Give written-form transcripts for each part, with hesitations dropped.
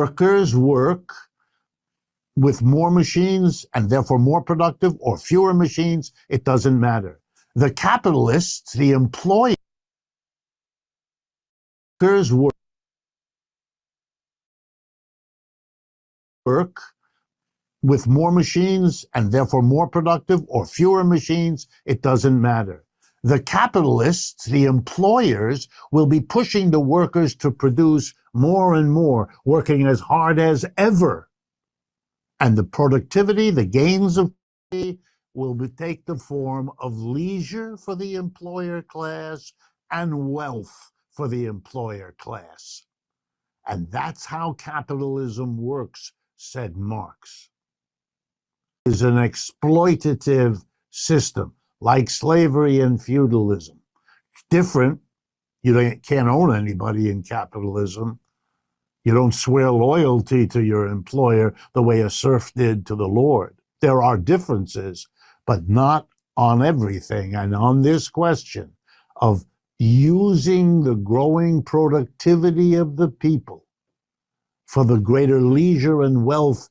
workers work with more machines and therefore more productive, or fewer machines, it doesn't matter. The capitalists, the employers, work with more machines and therefore more productive, or fewer machines, it doesn't matter. The capitalists, the employers, will be pushing the workers to produce more and more, working as hard as ever. And the productivity, the gains of will take the form of leisure for the employer class and wealth for the employer class. And that's how capitalism works, said Marx. It is an exploitative system, like slavery and feudalism. It's different. You can't own anybody in capitalism. You don't swear loyalty to your employer the way a serf did to the Lord. There are differences, but not on everything. And on this question of using the growing productivity of the people for the greater leisure and wealth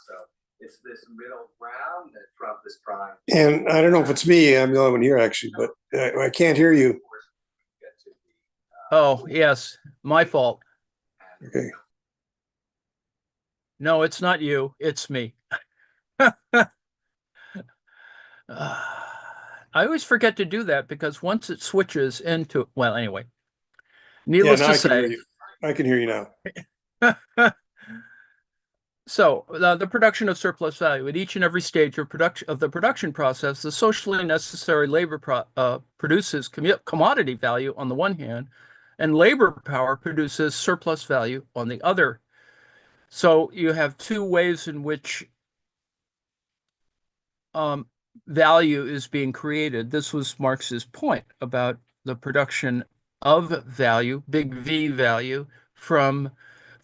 So it's this middle ground that Trump is trying. And I don't know if it's me, I'm the only one here actually, but I can't hear you. Oh, yes, my fault. Okay. No, it's not you, it's me. I always forget to do that because once it switches into, well, anyway, needless now to I can hear say. you. I can hear you now. So the production of surplus value at each and every stage of the production process, the socially necessary labor produces commodity value on the one hand, and labor power produces surplus value on the other. So you have two ways in which value is being created. This was Marx's point about the production of value, big V value, from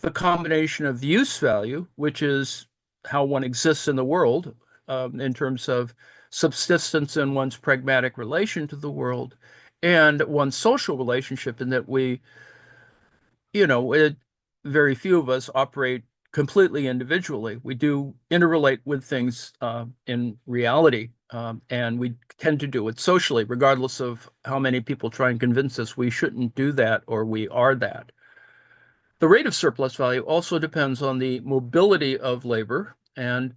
the combination of use value, which is how one exists in the world in terms of subsistence and one's pragmatic relation to the world, and one's social relationship, in that very few of us operate completely individually. We do interrelate with things in reality, and we tend to do it socially, regardless of how many people try and convince us we shouldn't do that or we are that. The rate of surplus value also depends on the mobility of labor, and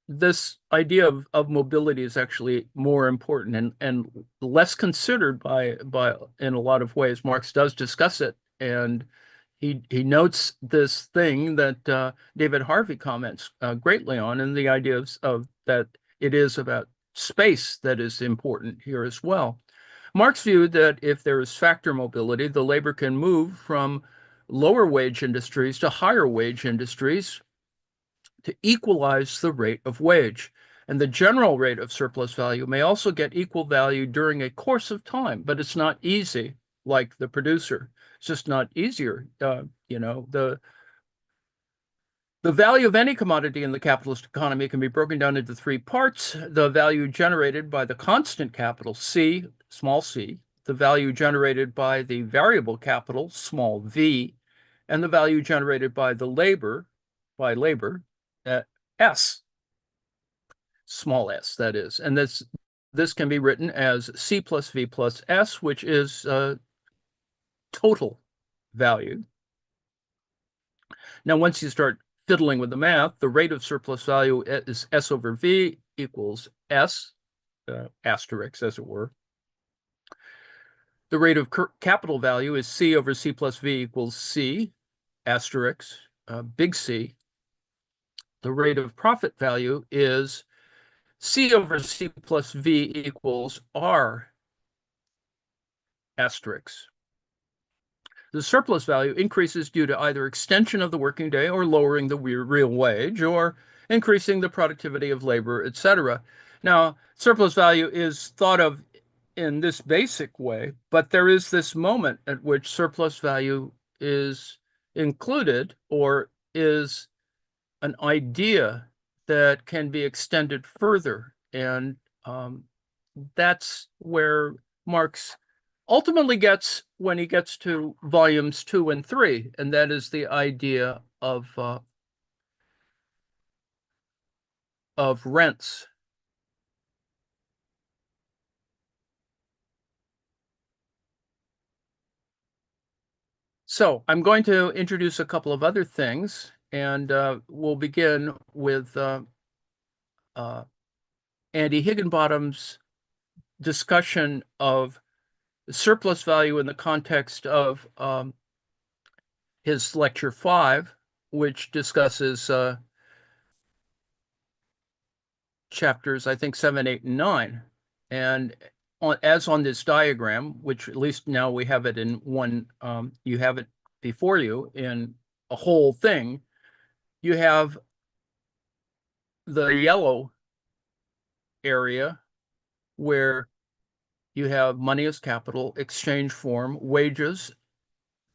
this idea of mobility is actually more important and less considered by in a lot of ways. Marx does discuss it, and he notes this thing that David Harvey comments greatly on, and the idea of that it is about space that is important here as well. Marx viewed that if there is factor mobility, the labor can move from lower wage industries to higher wage industries to equalize the rate of wage. And the general rate of surplus value may also get equal value during a course of time, but it's not easy like the producer. It's just not easier. The value of any commodity in the capitalist economy can be broken down into three parts: the value generated by the constant capital, C, small c, the value generated by the variable capital, small v, and the value generated by labor, S, small s, that is. And this can be written as C plus V plus S, which is total value. Now, once you start fiddling with the math, the rate of surplus value is S over V equals S, asterisk, as it were. The rate of capital value is C over C plus V equals C, asterisk, big C. The rate of profit value is C over C plus V equals R, asterisk. The surplus value increases due to either extension of the working day or lowering the real wage or increasing the productivity of labor, etc. Now, surplus value is thought of in this basic way, but there is this moment at which surplus value is included or is an idea that can be extended further. And that's where Marx ultimately gets when he gets to volumes 2 and 3, and that is the idea of rents. So I'm going to introduce a couple of other things, and we'll begin with Andy Higginbottom's discussion of surplus value in the context of his lecture 5, which discusses chapters, I think 7, 8, and 9. And as on this diagram, which at least now we have it in one, you have it before you in a whole thing, you have the yellow area where you have money as capital, exchange form, wages,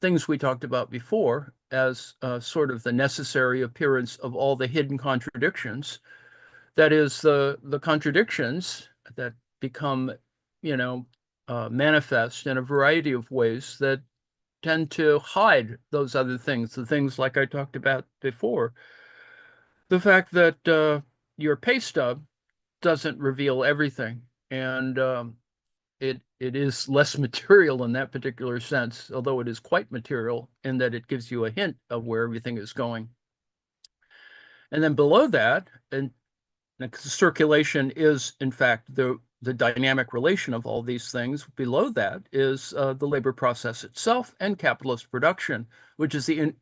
things we talked about before as sort of the necessary appearance of all the hidden contradictions. That is the contradictions that become, manifest in a variety of ways that tend to hide those other things, the things like I talked about before. The fact that your pay stub doesn't reveal everything, and it is less material in that particular sense, although it is quite material in that it gives you a hint of where everything is going. And then below that, and circulation is, in fact, the dynamic relation of all these things. Below that is the labor process itself and capitalist production, which is the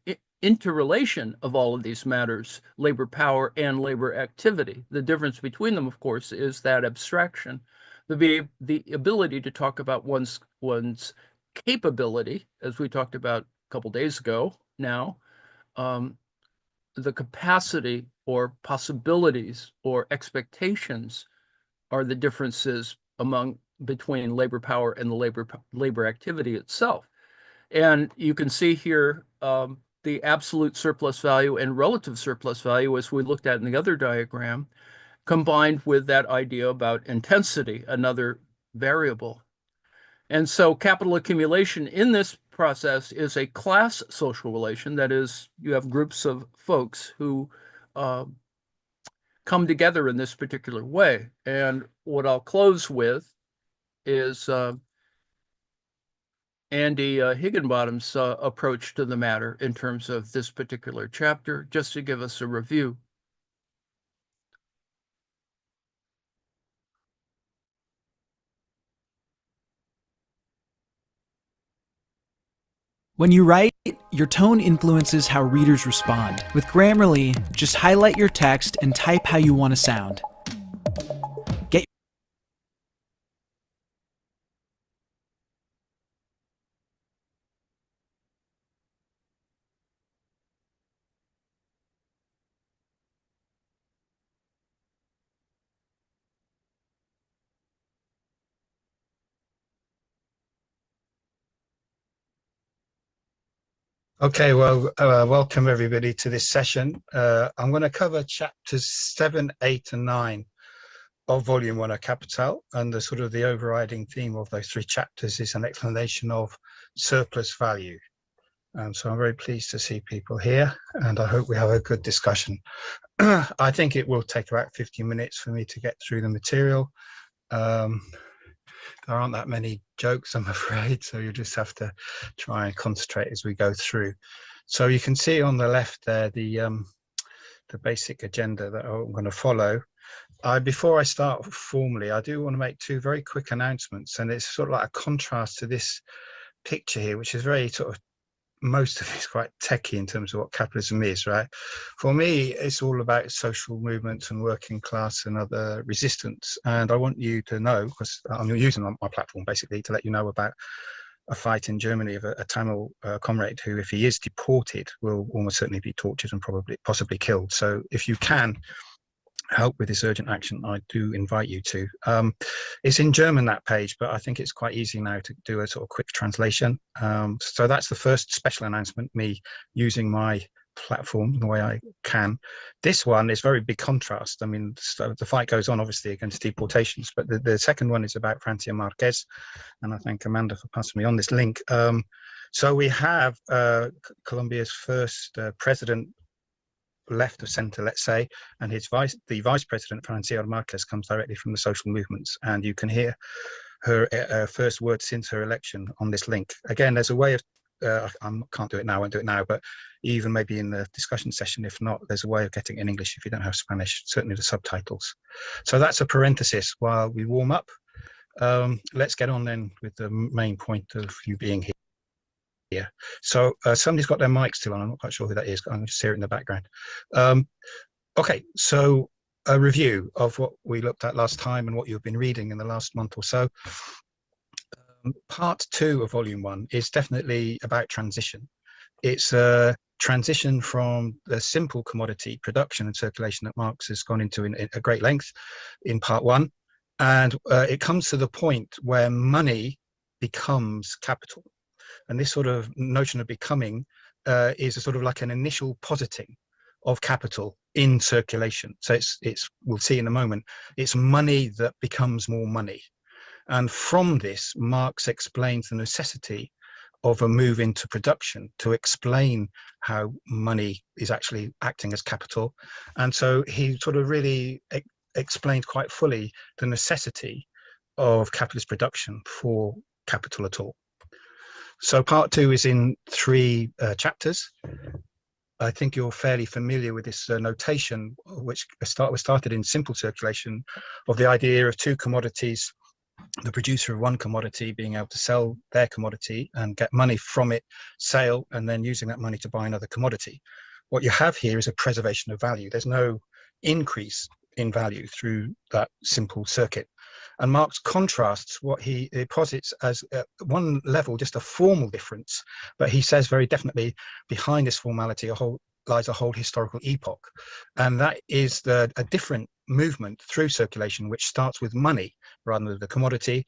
interrelation of all of these matters, labor power and labor activity. The difference between them, of course, is that abstraction, the ability to talk about one's capability, as we talked about a couple days ago now, the capacity or possibilities or expectations are the differences between labor power and the labor activity itself. And you can see here the absolute surplus value and relative surplus value, as we looked at in the other diagram, combined with that idea about intensity, another variable. And so capital accumulation in this process is a class social relation. That is, you have groups of folks who come together in this particular way. And what I'll close with is Andy Higginbottom's approach to the matter in terms of this particular chapter, just to give us a review. When you write, your tone influences how readers respond. With Grammarly, just highlight your text and type how you want to sound. Okay, well, welcome everybody to this session. I'm going to cover chapters 7, 8, and 9 of Volume 1 of Capital, and the sort of the overriding theme of those 3 chapters is an explanation of surplus value. So I'm very pleased to see people here, and I hope we have a good discussion. I think it will take about 15 minutes for me to get through the material. There aren't that many jokes, I'm afraid, so you just have to try and concentrate as we go through. So you can see on the left there the basic agenda that I'm going to follow. Before I start formally, I do want to make 2 very quick announcements, and it's sort of like a contrast to this picture here, which is very sort of, most of it's quite techy in terms of what capitalism is, right? For me, it's all about social movements and working class and other resistance. And I want you to know, because I'm using my platform basically to let you know about a fight in Germany of a Tamil comrade who, if he is deported, will almost certainly be tortured and possibly killed. So if you can help with this urgent action, I do invite you to. It's in German, that page, but I think it's quite easy now to do a sort of quick translation. So that's the first special announcement, me using my platform the way I can. This one is very big contrast. I mean, so the fight goes on obviously against deportations, but the second one is about Francia Marquez, and I thank Amanda for passing me on this link. So we have Colombia's first president, left of center, let's say, and the vice president, Francia Marquez, comes directly from the social movements, and you can hear her first words since her election on this link. Again, there's a way of I can't do it now, I won't do it now, but even maybe in the discussion session, if not, there's a way of getting it in English if you don't have Spanish, certainly the subtitles. So that's a parenthesis while we warm up. Let's get on then with the main point of you being here. Yeah, so somebody's got their mic still on. I'm not quite sure who that is. I'm just hear it in the background. Okay, so a review of what we looked at last time and what you've been reading in the last month or so. Part 2 of volume 1 is definitely about transition. It's a transition from the simple commodity production and circulation that Marx has gone into in a great length in part 1. And it comes to the point where money becomes capital. And this sort of notion of becoming is a sort of like an initial positing of capital in circulation. So it's we'll see in a moment, it's money that becomes more money. And from this, Marx explains the necessity of a move into production to explain how money is actually acting as capital. And so he sort of really explained quite fully the necessity of capitalist production for capital at all. So part 2 is in 3 chapters. I think you're fairly familiar with this notation, which was started in simple circulation, of the idea of 2 commodities, the producer of one commodity being able to sell their commodity and get money from it, sale, and then using that money to buy another commodity. What you have here is a preservation of value. There's no increase in value through that simple circuit. And Marx contrasts what he posits as one level, just a formal difference, but he says very definitely behind this formality lies a whole historical epoch. And that is a different movement through circulation, which starts with money rather than the commodity.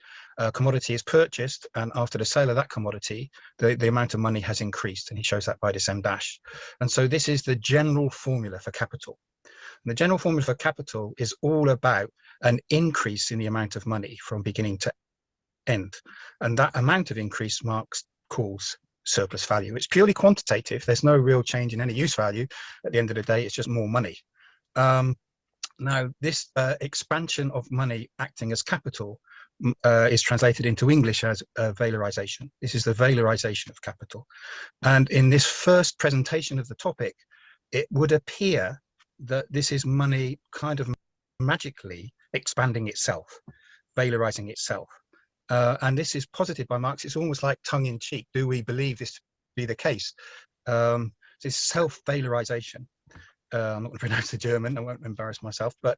Commodity is purchased, and after the sale of that commodity, the amount of money has increased, and he shows that by this M dash. And so this is the general formula for capital. And the general formula for capital is all about an increase in the amount of money from beginning to end. And that amount of increase Marx calls surplus value. It's purely quantitative. There's no real change in any use value. At the end of the day, it's just more money. Now, this expansion of money acting as capital is translated into English as valorization. This is the valorization of capital. And in this first presentation of the topic, it would appear that this is money kind of magically expanding itself, valorizing itself. And this is posited by Marx. It's almost like tongue-in-cheek. Do we believe this to be the case? This self-valorization. I'm not going to pronounce the German, I won't embarrass myself, but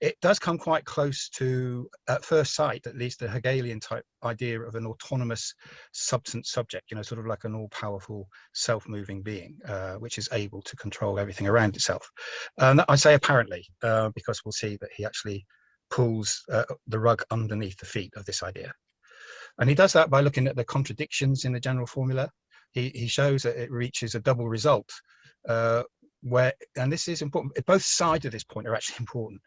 it does come quite close to, at first sight, at least, the Hegelian type idea of an autonomous substance subject, you know, sort of like an all-powerful self-moving being, which is able to control everything around itself. I say apparently, because we'll see that he actually pulls the rug underneath the feet of this idea. And he does that by looking at the contradictions in the general formula. He shows that it reaches a double result, and this is important, both sides of this point are actually important.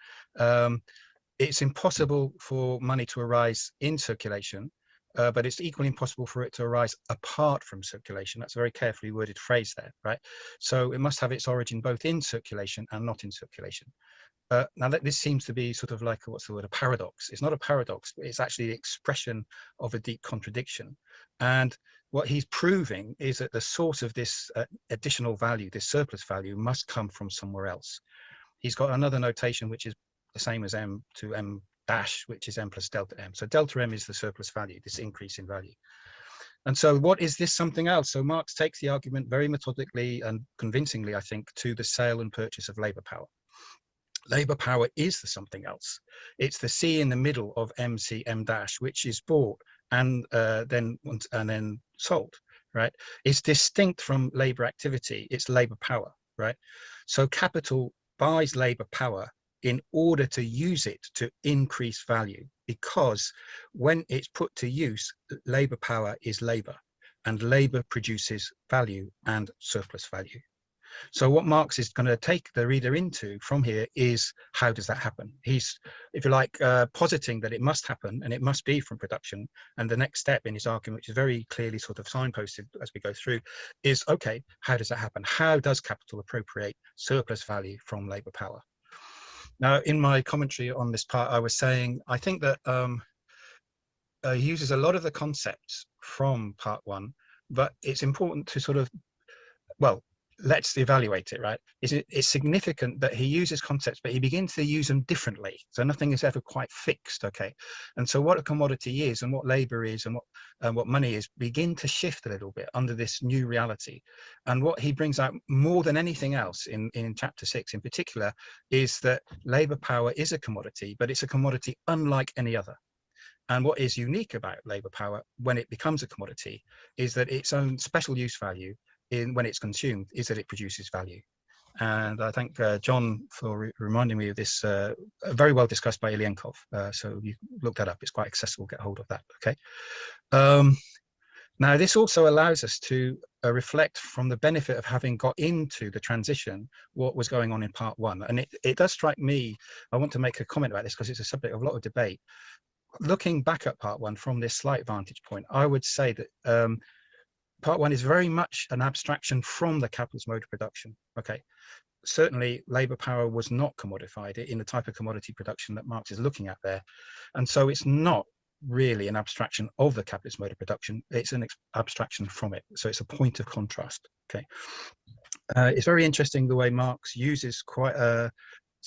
It's impossible for money to arise in circulation, but it's equally impossible for it to arise apart from circulation. That's a very carefully worded phrase there, right? So it must have its origin both in circulation and not in circulation. Now this seems to be sort of like, what's the word, a paradox. It's not a paradox, but it's actually the expression of a deep contradiction. And what he's proving is that the source of this additional value, this surplus value, must come from somewhere else. He's got another notation which is the same as M to M dash, which is M plus delta M. So delta M is the surplus value, this increase in value. And so what is this something else? So Marx takes the argument very methodically and convincingly, I think, to the sale and purchase of labor power. Labor power is the something else. It's the C in the middle of MC M dash, which is bought and then sold, right? It's distinct from labor activity. It's labor power, right? So capital buys labor power in order to use it to increase value, because when it's put to use, labor power is labor, and labor produces value and surplus value. So what Marx is going to take the reader into from here is, how does that happen? He's, if you like, positing that it must happen and it must be from production. And the next step in his argument, which is very clearly sort of signposted as we go through, is, okay, how does that happen? How does capital appropriate surplus value from labor power? Now, in my commentary on this part, I was saying, I think that he uses a lot of the concepts from part 1, but it's important to sort of, well, let's evaluate it, right? It's significant that he uses concepts, but he begins to use them differently. So nothing is ever quite fixed, okay? And so what a commodity is and what labor is and what money is begin to shift a little bit under this new reality. And what he brings out more than anything else in chapter 6 in particular is that labor power is a commodity, but it's a commodity unlike any other. And what is unique about labor power when it becomes a commodity is that its own special use value when it's consumed is that it produces value. And I thank John for reminding me of this, very well discussed by Ilyenkov. So you look that up, it's quite accessible, get hold of that, okay? Now, this also allows us to reflect from the benefit of having got into the transition, what was going on in part 1. And it does strike me, I want to make a comment about this because it's a subject of a lot of debate. Looking back at part 1 from this slight vantage point, I would say that part 1 is very much an abstraction from the capitalist mode of production. Okay, certainly labor power was not commodified in the type of commodity production that Marx is looking at there. And so it's not really an abstraction of the capitalist mode of production, it's an abstraction from it. So it's a point of contrast, okay? It's very interesting the way Marx uses quite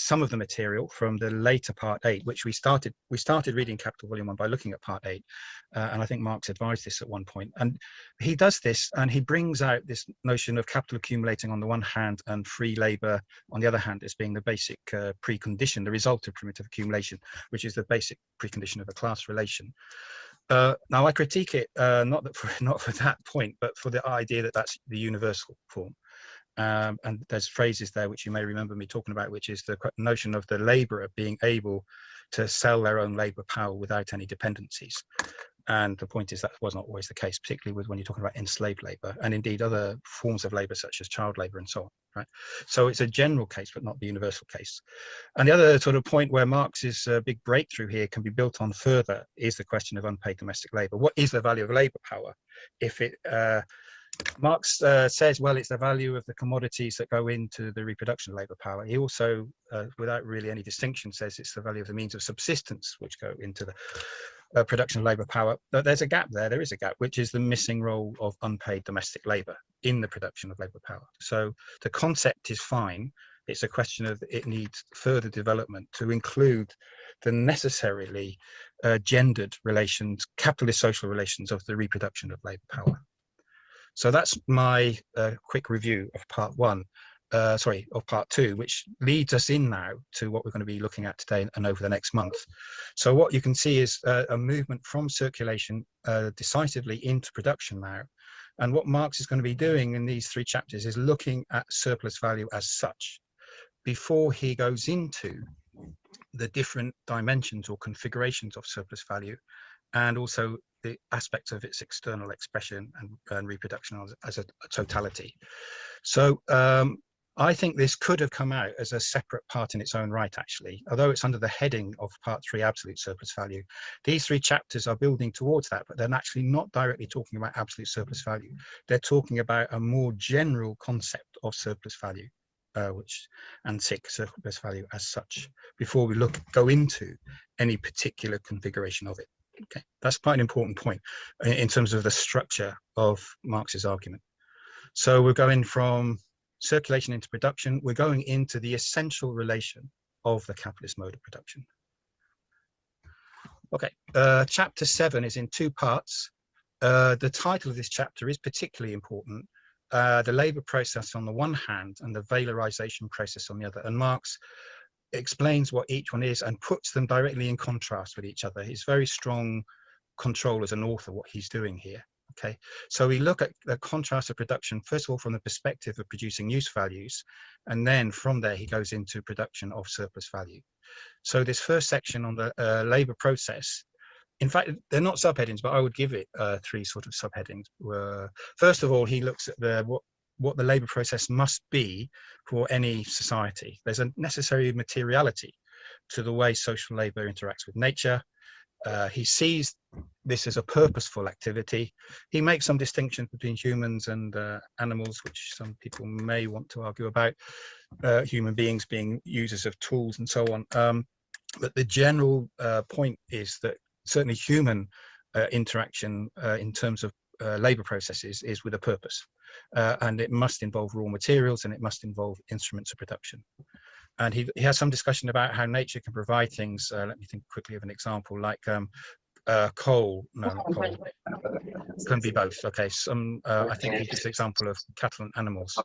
some of the material from the later part 8, which we started reading Capital Volume 1 by looking at part 8, and I think Marx advised this at one point. And he does this, and he brings out this notion of capital accumulating on the one hand and free labor on the other hand as being the basic precondition, the result of primitive accumulation, which is the basic precondition of a class relation. Now I critique it not for that point, but for the idea that that's the universal form. And there's phrases there which you may remember me talking about, which is the notion of the laborer being able to sell their own labor power without any dependencies. And the point is that was not always the case, particularly with when you're talking about enslaved labor and indeed other forms of labor such as child labor and so on, right? So it's a general case, but not the universal case. And the other sort of point where Marx's big breakthrough here can be built on further is the question of unpaid domestic labor. What is the value of labor power if it Marx says, well, it's the value of the commodities that go into the reproduction of labor power. He also, without really any distinction, says it's the value of the means of subsistence which go into the production of labor power. But there's a gap there. There is a gap, which is the missing role of unpaid domestic labor in the production of labor power. So the concept is fine. It's a question of it needs further development to include the necessarily gendered relations, capitalist social relations of the reproduction of labor power. So that's my quick review of part 1, of part 2, which leads us in now to what we're going to be looking at today and over the next month. So what you can see is a movement from circulation decisively into production now. And what Marx is going to be doing in these 3 chapters is looking at surplus value as such before he goes into the different dimensions or configurations of surplus value, and also the aspects of its external expression and reproduction as a totality. So I think this could have come out as a separate part in its own right, actually, although it's under the heading of part 3, absolute surplus value. These 3 chapters are building towards that, but they're actually not directly talking about absolute surplus value. They're talking about a more general concept of surplus value, and surplus value as such, before we go into any particular configuration of it. Okay, that's quite an important point in terms of the structure of Marx's argument. So we're going from circulation into production. We're going into the essential relation of the capitalist mode of production. Okay, chapter 7 is in 2 parts. The title of this chapter is particularly important. The labor process on the one hand and the valorization process on the other. And Marx explains what each one is and puts them directly in contrast with each other. He's very strong control as an author what he's doing here. Okay, so we look at the contrast of production first of all from the perspective of producing use values, and then from there he goes into production of surplus value. So this first section on the labor process, in fact they're not subheadings, but I would give it 3 sort of subheadings. First of all, he looks at what the labor process must be for any society. There's a necessary materiality to the way social labor interacts with nature. He sees this as a purposeful activity. He makes some distinctions between humans and animals, which some people may want to argue about, human beings being users of tools and so on. But the general point is that certainly human interaction in terms of labor processes is with a purpose, and it must involve raw materials and it must involve instruments of production. And he has some discussion about how nature can provide things. Let me think quickly of an example, like coal. No, not coal. Can be both. Okay. I think he gives the example of cattle and animals.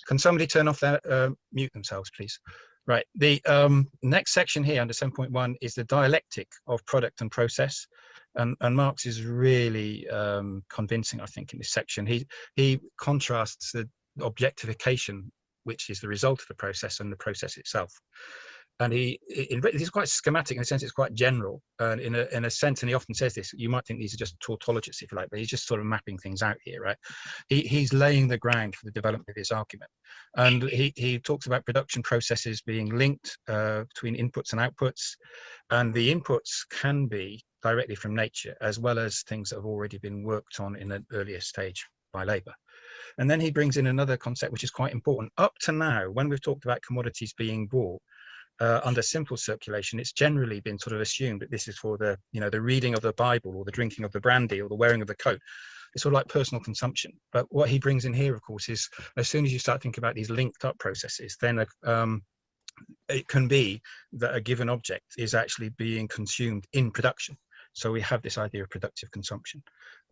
Can somebody turn off their mute themselves, please? Right. The next section here under 7.1 is the dialectic of product and process, and Marx is really convincing, I think, in this section. He contrasts the objectification, which is the result of the process, and the process itself. And he's quite schematic in a sense. It's quite general, and in a sense, and he often says this. You might think these are just tautologies, if you like, but he's just sort of mapping things out here, right? He's laying the ground for the development of his argument, and he talks about production processes being linked between inputs and outputs, and the inputs can be directly from nature as well as things that have already been worked on in an earlier stage by labour. And then he brings in another concept which is quite important. Up to now, when we've talked about commodities being bought, under simple circulation, it's generally been sort of assumed that this is for the, the reading of the Bible or the drinking of the brandy or the wearing of the coat. It's sort of like personal consumption. But what he brings in here, of course, is as soon as you start thinking about these linked up processes, then it can be that a given object is actually being consumed in production. So we have this idea of productive consumption.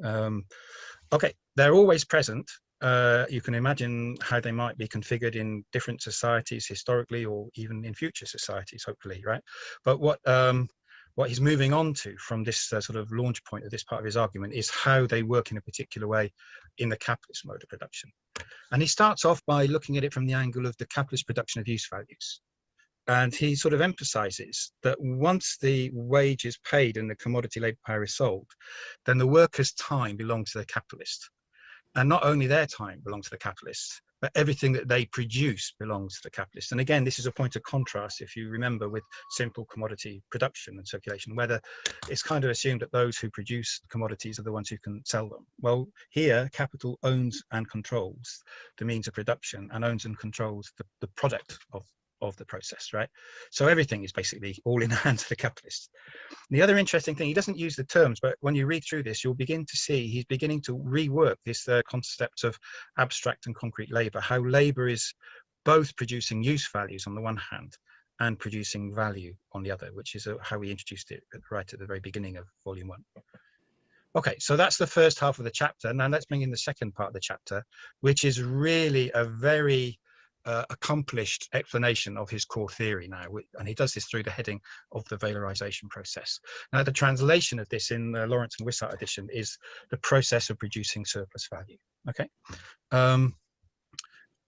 Okay, they're always present. You can imagine how they might be configured in different societies historically, or even in future societies, hopefully, right? But what he's moving on to from this sort of launch point of this part of his argument is how they work in a particular way in the capitalist mode of production. And he starts off by looking at it from the angle of the capitalist production of use values. And he sort of emphasizes that once the wage is paid and the commodity labor power is sold, then the worker's time belongs to the capitalist. And not only their time belongs to the capitalists, but everything that they produce belongs to the capitalists. And again, this is a point of contrast, if you remember, with simple commodity production and circulation, whether it's kind of assumed that those who produce commodities are the ones who can sell them. Well, here, capital owns and controls the means of production and owns and controls the product of the process, right? So everything is basically all in the hands of the capitalists. The other interesting thing, he doesn't use the terms, but when you read through this, you'll begin to see he's beginning to rework this concept of abstract and concrete labor, how labor is both producing use values on the one hand and producing value on the other, which is how we introduced it right at the very beginning of volume 1. Okay, so that's the first half of the chapter. Now let's bring in the second part of the chapter, which is really a very accomplished explanation of his core theory now, and he does this through the heading of the valorization process. Now, the translation of this in the Lawrence and Wishart edition is the process of producing surplus value. Okay.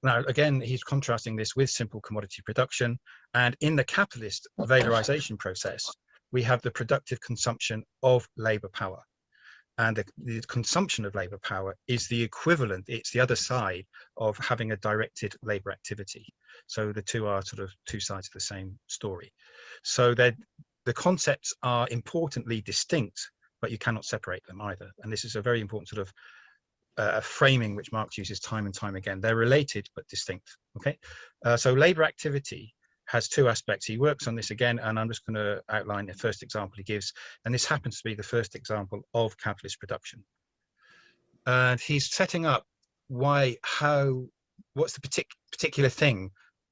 Now, again, he's contrasting this with simple commodity production, and in the capitalist valorization process, we have the productive consumption of labor power. And the consumption of labor power is the equivalent, it's the other side of having a directed labor activity. So the two are sort of two sides of the same story. So the concepts are importantly distinct, but you cannot separate them either. And this is a very important sort of framing which Marx uses time and time again. They're related, but distinct, okay? So labor activity has two aspects. He works on this again, and I'm just going to outline the first example he gives. And this happens to be the first example of capitalist production. And he's setting up what's the particular thing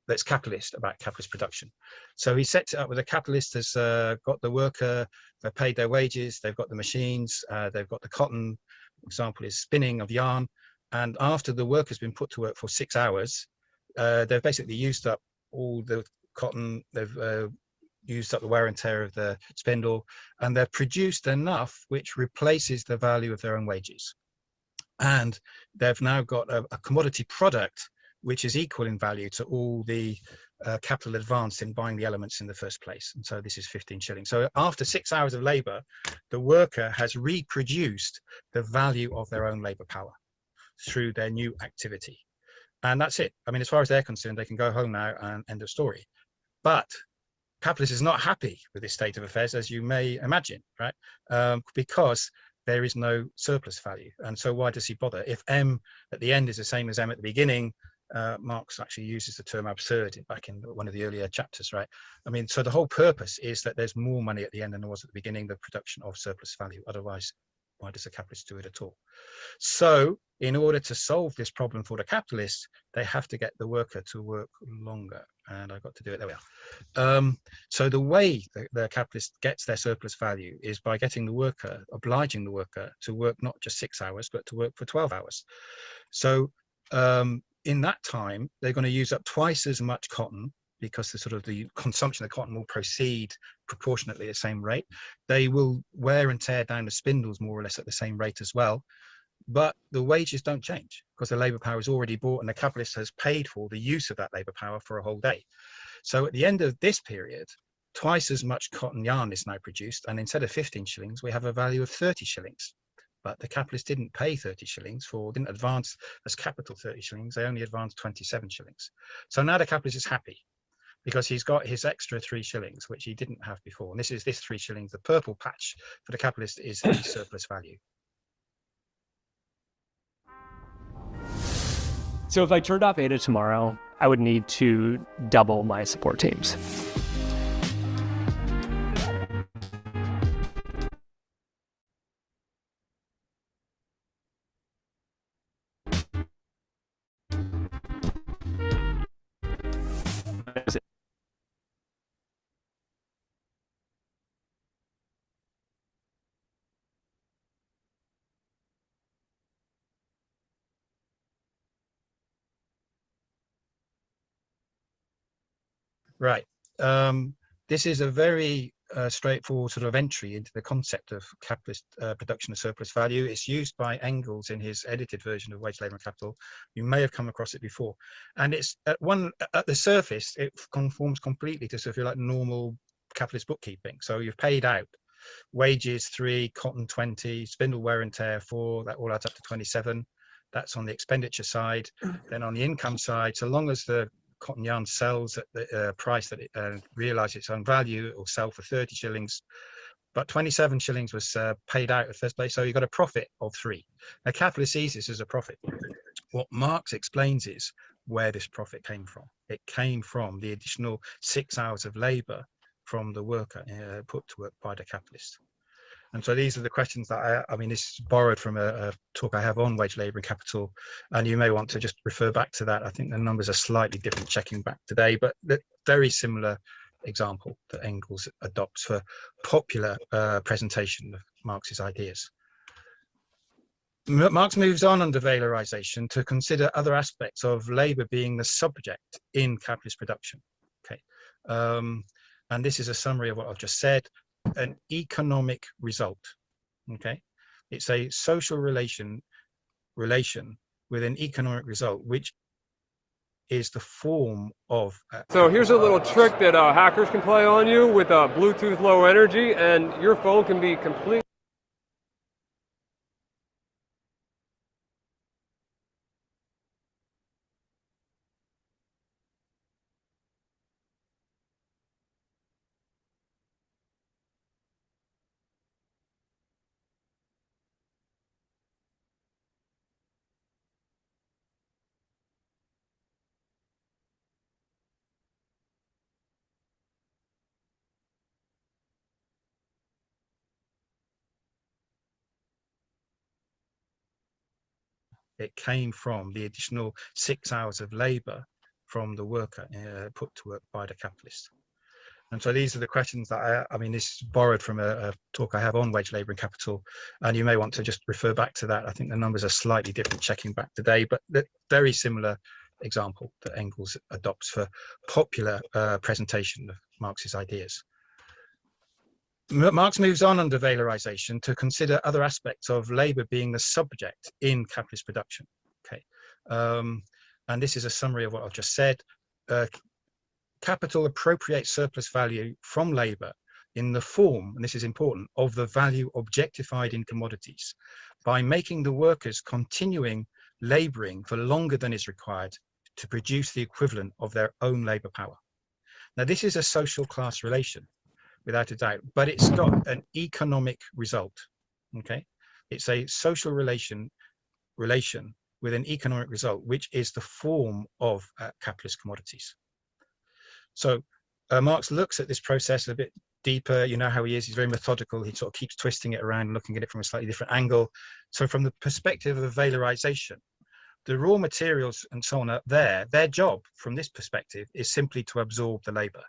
that's capitalist about capitalist production. So he sets it up with the capitalist has got the worker, they've paid their wages, they've got the machines, they've got the cotton, for example, is spinning of yarn. And after the worker's been put to work for 6 hours, they've basically used up all the cotton, they've used up the wear and tear of the spindle, and they've produced enough which replaces the value of their own wages. And they've now got a commodity product which is equal in value to all the capital advanced in buying the elements in the first place. And so this is 15 shillings. So after 6 hours of labor, the worker has reproduced the value of their own labor power through their new activity. And that's it. I mean, as far as they're concerned, they can go home now and end of story. But capitalism is not happy with this state of affairs, as you may imagine, right? Because there is no surplus value. And so why does he bother? If M at the end is the same as M at the beginning, Marx actually uses the term absurd back in one of the earlier chapters, right? I mean, so the whole purpose is that there's more money at the end than there was at the beginning, the production of surplus value. Otherwise, Why does the capitalist do it at all? So in order to solve this problem for the capitalists, they have to get the worker to work longer. And I got to do it, there we are. So the way the capitalist gets their surplus value is by getting the worker, obliging the worker to work not just 6 hours, but to work for 12 hours. So in that time, they're going to use up twice as much cotton, because the consumption of cotton will proceed proportionately at the same rate. They will wear and tear down the spindles more or less at the same rate as well. But the wages don't change because the labor power is already bought and the capitalist has paid for the use of that labor power for a whole day. So at the end of this period, twice as much cotton yarn is now produced, and instead of 15 shillings, we have a value of 30 shillings. But the capitalist didn't pay 30 shillings didn't advance as capital 30 shillings, they only advanced 27 shillings. So now the capitalist is happy because he's got his extra 3 shillings, which he didn't have before. And this 3 shillings, the purple patch for the capitalist is the surplus value. So if I turned off Ada tomorrow, I would need to double my support teams. Right. This is a very straightforward sort of entry into the concept of capitalist production of surplus value. It's used by Engels in his edited version of Wage, Labour and Capital. You may have come across it before. And it's at the surface, it conforms completely to, so if you like, normal capitalist bookkeeping. So you've paid out wages 3, cotton 20, spindle wear and tear 4, that all adds up to 27. That's on the expenditure side. Then on the income side, so long as the cotton yarn sells at the price that it realizes its own value, it will sell for 30 shillings. But 27 shillings was paid out at first place, so you got a profit of 3. Now, capitalist sees this as a profit. What Marx explains is where this profit came from. It came from the additional 6 hours of labor from the worker put to work by the capitalist. And so these are the questions that I mean, this is borrowed from a talk I have on wage, labour and capital, and you may want to just refer back to that. I think the numbers are slightly different checking back today, but very similar example that Engels adopts for popular presentation of Marx's ideas. Marx moves on under valorization to consider other aspects of labour being the subject in capitalist production. Okay, and this is a summary of what I've just said. An economic result. Okay, it's a social relation with an economic result, which is the form of. So here's a little trick that hackers can play on you with Bluetooth Low Energy, and your phone can be completely. It came from the additional 6 hours of labor from the worker put to work by the capitalist. And so these are the questions that I mean, this is borrowed from a talk I have on wage, labour and capital, and you may want to just refer back to that. I think the numbers are slightly different checking back today, but very similar example that Engels adopts for popular presentation of Marx's ideas. Marx moves on under valorization to consider other aspects of labour being the subject in capitalist production. Okay, and this is a summary of what I've just said. Capital appropriates surplus value from labour in the form, and this is important, of the value objectified in commodities by making the workers continuing labouring for longer than is required to produce the equivalent of their own labour power. Now, this is a social class relation, without a doubt, but it's got an economic result. Okay, it's a social relation with an economic result, which is the form of capitalist commodities. So Marx looks at this process a bit deeper. You know how he is. He's very methodical. He sort of keeps twisting it around, looking at it from a slightly different angle. So from the perspective of valorization, the raw materials and so on up there, their job from this perspective is simply to absorb the labor.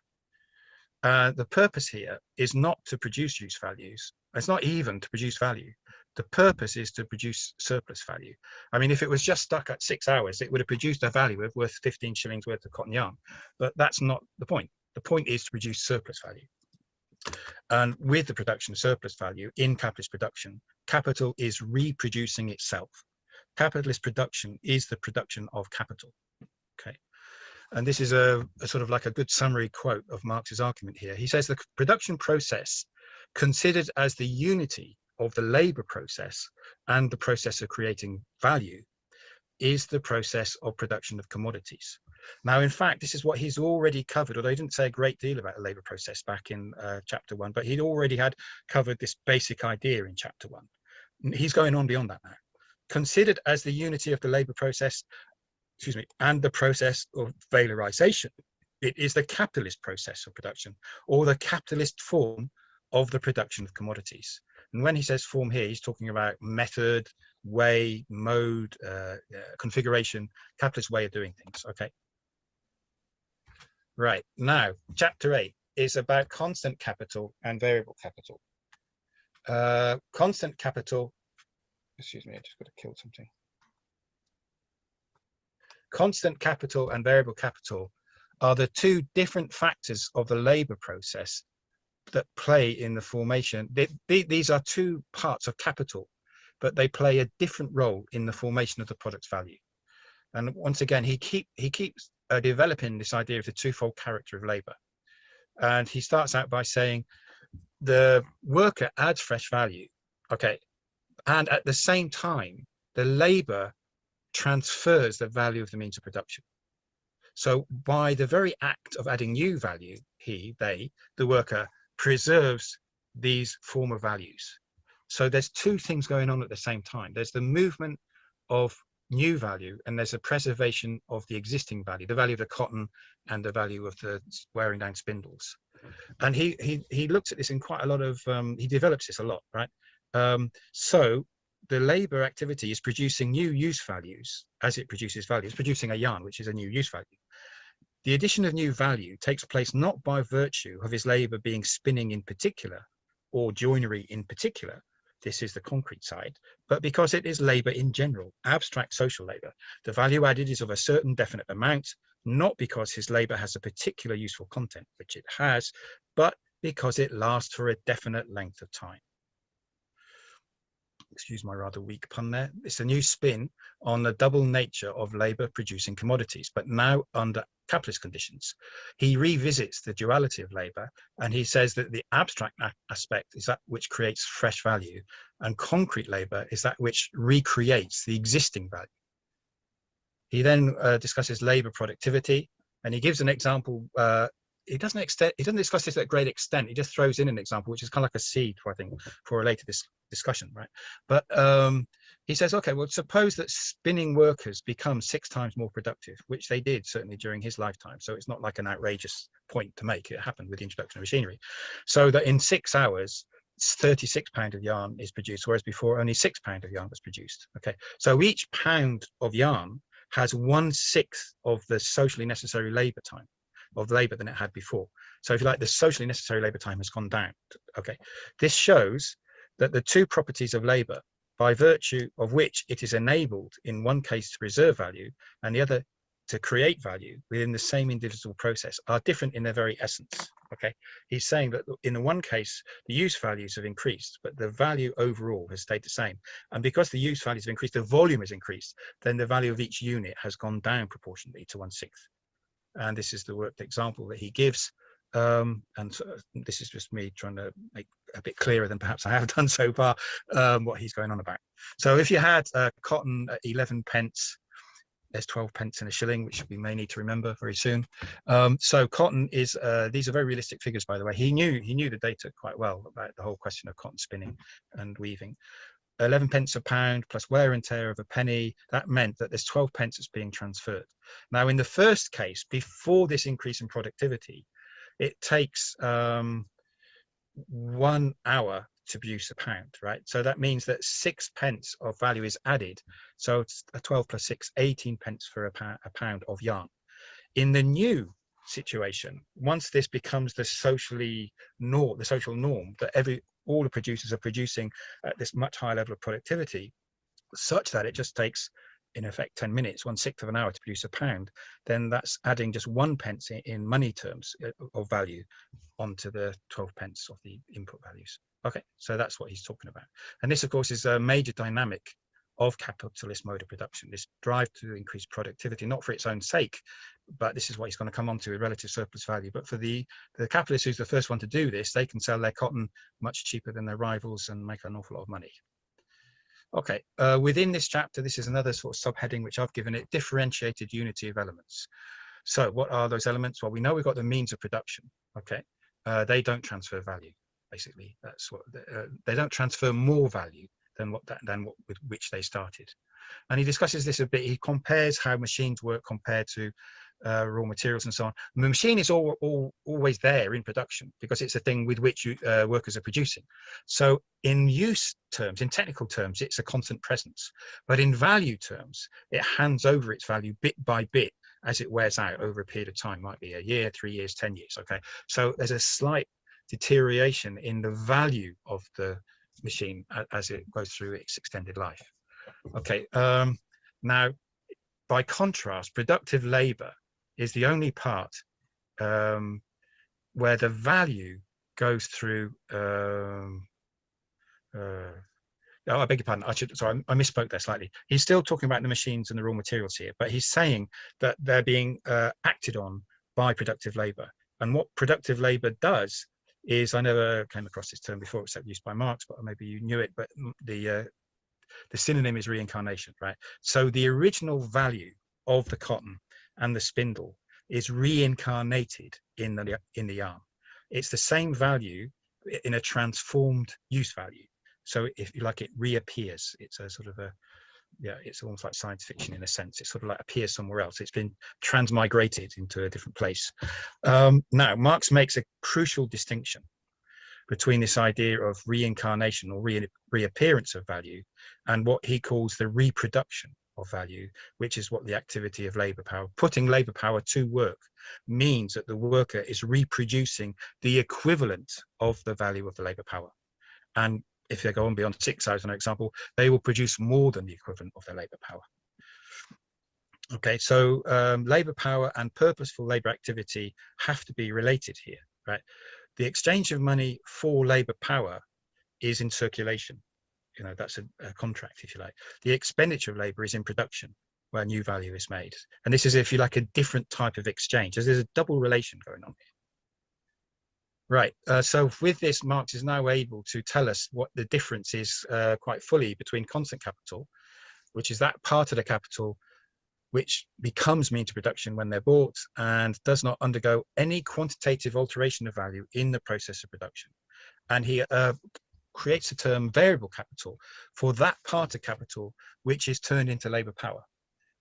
The purpose here is not to produce use values. It's not even to produce value. The purpose is to produce surplus value. I mean, if it was just stuck at 6 hours, it would have produced a value worth 15 shillings worth of cotton yarn. But that's not the point. The point is to produce surplus value. And with the production of surplus value in capitalist production, capital is reproducing itself. Capitalist production is the production of capital. Okay. And this is a sort of like a good summary quote of Marx's argument here. He says the production process, considered as the unity of the labor process and the process of creating value, is the process of production of commodities. Now, in fact, this is what he's already covered, although he didn't say a great deal about the labor process back in chapter 1, but he'd already had covered this basic idea in chapter 1. He's going on beyond that now. Considered as the unity of the labor process, and the process of valorization, it is the capitalist process of production, or the capitalist form of the production of commodities. And when he says form here, he's talking about method, way, mode, configuration, capitalist way of doing things. Okay. Right, now, chapter 8 is about constant capital and variable capital. Constant capital, excuse me, I just got to kill something. Constant capital and variable capital are the two different factors of the labor process that play in the formation. These are two parts of capital, but they play a different role in the formation of the product's value. And once again, he keeps developing this idea of the twofold character of labor. And he starts out by saying the worker adds fresh value, okay, and at the same time, the labor transfers the value of the means of production. So by the very act of adding new value, the worker, preserves these former values. So there's two things going on at the same time. There's the movement of new value, and there's a preservation of the existing value, the value of the cotton and the value of the wearing down spindles. And he looks at this in quite a lot of, he develops this a lot, right? So the labor activity is producing new use values as it produces value. It's producing a yarn, which is a new use value. The addition of new value takes place not by virtue of his labor being spinning in particular or joinery in particular. This is the concrete side, but because it is labor in general, abstract social labor. The value added is of a certain definite amount, not because his labor has a particular useful content, which it has, but because it lasts for a definite length of time. Excuse my rather weak pun there. It's a new spin on the double nature of labor producing commodities, but now under capitalist conditions. He revisits the duality of labor, and he says that the abstract aspect is that which creates fresh value, and concrete labor is that which recreates the existing value. He then discusses labor productivity, and he gives an example. He doesn't discuss this at great extent. He just throws in an example, which is kind of like a seed for, I think, for a later discussion, right? But he says, okay, well, suppose that spinning workers become 6 times more productive, which they did certainly during his lifetime. So it's not like an outrageous point to make. It happened with the introduction of machinery. So that in 6 hours, 36 pounds of yarn is produced, whereas before only 6 pounds of yarn was produced. Okay, so each pound of yarn has 1/6 of the socially necessary labor time of labor than it had before. So if you like, the socially necessary labor time has gone down. Okay, this shows that the two properties of labor, by virtue of which it is enabled in one case to preserve value and the other to create value within the same individual process, are different in their very essence. Okay, he's saying that in the one case the use values have increased, but the value overall has stayed the same. And because the use values have increased, the volume has increased, then the value of each unit has gone down proportionately to 1/6. And this is the worked example that he gives. And so this is just me trying to make a bit clearer than perhaps I have done so far, what he's going on about. So if you had cotton at 11 pence, there's 12 pence in a shilling, which we may need to remember very soon. So cotton is, these are very realistic figures, by the way. He knew the data quite well about the whole question of cotton spinning and weaving. 11 pence a pound plus wear and tear of a penny, that meant that there's 12 pence that's being transferred. Now, in the first case, before this increase in productivity, it takes 1 hour to produce a pound, right? So that means that 6 pence of value is added. So it's a 12 plus 6, 18 pence for a pound of yarn. In the new situation, once this becomes the social norm that all the producers are producing at this much higher level of productivity, such that it just takes, in effect, 10 minutes, 1/6 of an hour to produce a pound, then that's adding just 1 pence in money terms of value onto the 12 pence of the input values. Okay, so that's what he's talking about. And this, of course, is a major dynamic of capitalist mode of production, this drive to increase productivity, not for its own sake, but this is what he's going to come on to, a relative surplus value. But for the capitalist who's the first one to do this, they can sell their cotton much cheaper than their rivals and make an awful lot of money. Okay, within this chapter, this is another sort of subheading which I've given it, differentiated unity of elements. So what are those elements? Well, we know we've got the means of production. Okay, they don't transfer value. Basically, that's what they don't transfer more value than what with which they started. And he discusses this a bit. He compares how machines work compared to raw materials and so on. The machine is always there in production because it's a thing with which workers are producing. So in use terms, in technical terms, it's a constant presence. But in value terms, it hands over its value bit by bit as it wears out over a period of time. Might be a year, 3 years, 10 years. Okay, so there's a slight deterioration in the value of the machine as it goes through its extended life. Okay, now by contrast, productive labor is the only part where the value goes through I beg your pardon, sorry, I misspoke there slightly. He's still talking about the machines and the raw materials here, but he's saying that they're being acted on by productive labor. And what productive labor does is, I never came across this term before except used by Marx, but maybe you knew it, but the synonym is reincarnation, right? So the original value of the cotton and the spindle is reincarnated in the yarn. It's the same value in a transformed use value. So if you like, it reappears. It's a sort of it's almost like science fiction in a sense. It sort of like appears somewhere else. It's been transmigrated into a different place. Now, Marx makes a crucial distinction between this idea of reincarnation or reappearance of value and what he calls the reproduction of value, which is what the activity of labor power, putting labor power to work, means that the worker is reproducing the equivalent of the value of the labor power. And if they go on beyond 6 hours, an example, they will produce more than the equivalent of their labor power. Okay, so labor power and purposeful labor activity have to be related here, right? The exchange of money for labor power is in circulation. You know, that's a contract, if you like. The expenditure of labor is in production, where new value is made. And this is, if you like, a different type of exchange. There's a double relation going on here. Right, so with this, Marx is now able to tell us what the difference is quite fully between constant capital, which is that part of the capital which becomes means of production when they're bought and does not undergo any quantitative alteration of value in the process of production. And he creates the term variable capital for that part of capital which is turned into labor power,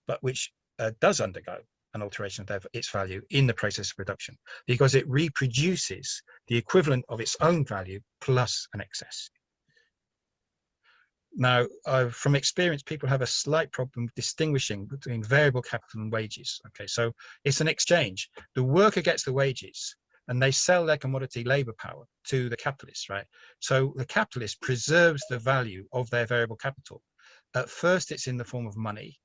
but which does undergo an alteration of its value in the process of production, because it reproduces the equivalent of its own value plus an excess. Now, from experience, people have a slight problem distinguishing between variable capital and wages. Okay, so it's an exchange. The worker gets the wages and they sell their commodity labor power to the capitalists, right? So the capitalist preserves the value of their variable capital. At first, it's in the form of money.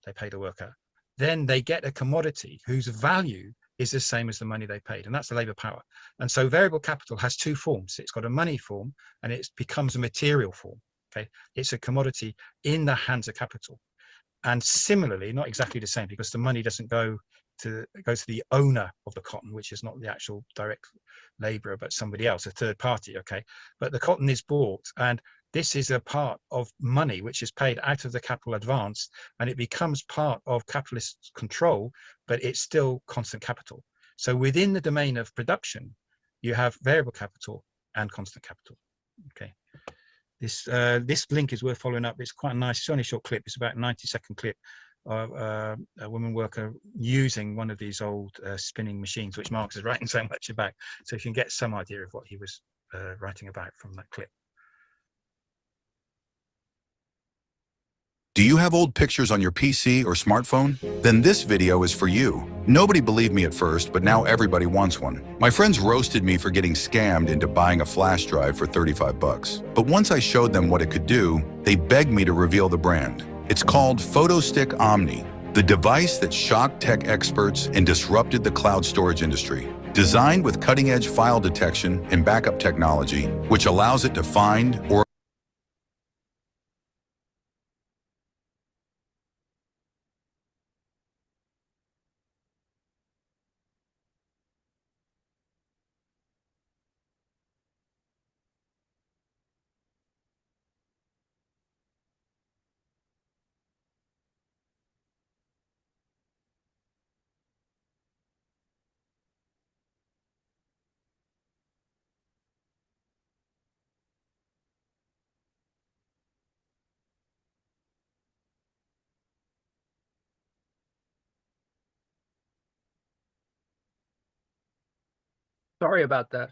They pay the worker. Then they get a commodity whose value is the same as the money they paid, and that's the labor power. And so variable capital has two forms. It's got a money form and it becomes a material form. Okay, it's a commodity in the hands of capital. And similarly, not exactly the same, because the money doesn't go to the owner of the cotton, which is not the actual direct laborer, but somebody else, a third party. Okay, but the cotton is bought, and this is a part of money which is paid out of the capital advance, and it becomes part of capitalist control, but it's still constant capital. So within the domain of production, you have variable capital and constant capital. Okay. This link is worth following up. It's quite a nice, it's only a short clip. It's about a 90-second clip a woman worker using one of these old spinning machines, which Marx is writing so much about. So you can get some idea of what he was writing about from that clip. Do you have old pictures on your PC or smartphone? Then this video is for you. Nobody believed me at first, but now everybody wants one. My friends roasted me for getting scammed into buying a flash drive for 35 bucks. But once I showed them what it could do, they begged me to reveal the brand. It's called PhotoStick Omni, the device that shocked tech experts and disrupted the cloud storage industry. Designed with cutting-edge file detection and backup technology, which allows it to find or Sorry about that.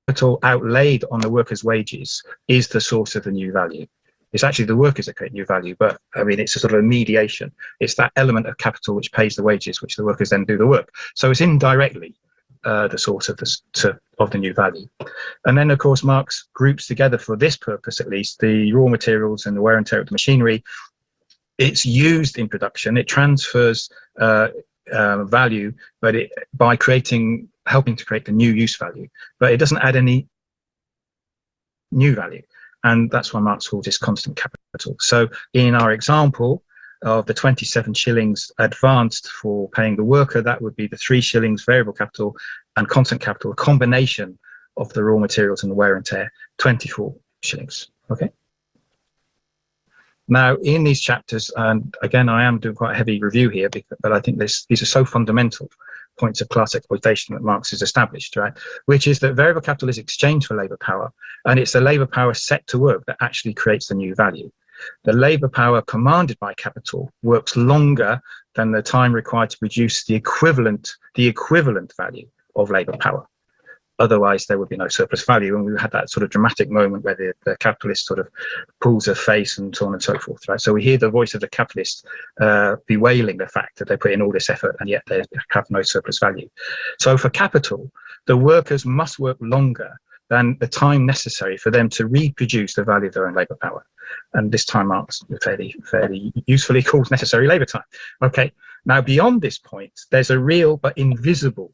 Capital outlaid on the workers' wages is the source of the new value. It's actually the workers that create new value, but I mean, it's a sort of a mediation. It's that element of capital which pays the wages, which the workers then do the work. So it's indirectly the source of the new value. And then, of course, Marx groups together, for this purpose at least, the raw materials and the wear and tear of the machinery. It's used in production. It transfers value, but by helping to create the new use value, but it doesn't add any new value. And that's why Marx calls this constant capital. So in our example of the 27 shillings advanced for paying the worker, that would be the 3 shillings variable capital and constant capital, a combination of the raw materials and the wear and tear, 24 shillings. Okay. Now, in these chapters, and again, I am doing quite a heavy review here, but I think these are so fundamental points of class exploitation that Marx has established, right? Which is that variable capital is exchanged for labour power, and it's the labour power set to work that actually creates the new value. The labour power commanded by capital works longer than the time required to produce the equivalent value of labour power. Otherwise, there would be no surplus value, and we had that sort of dramatic moment where the capitalist sort of pulls a face and so on and so forth, right? So we hear the voice of the capitalist bewailing the fact that they put in all this effort and yet they have no surplus value. So for capital, the workers must work longer than the time necessary for them to reproduce the value of their own labour power. And this time Marx fairly usefully calls necessary labour time. Okay, now beyond this point, there's a real but invisible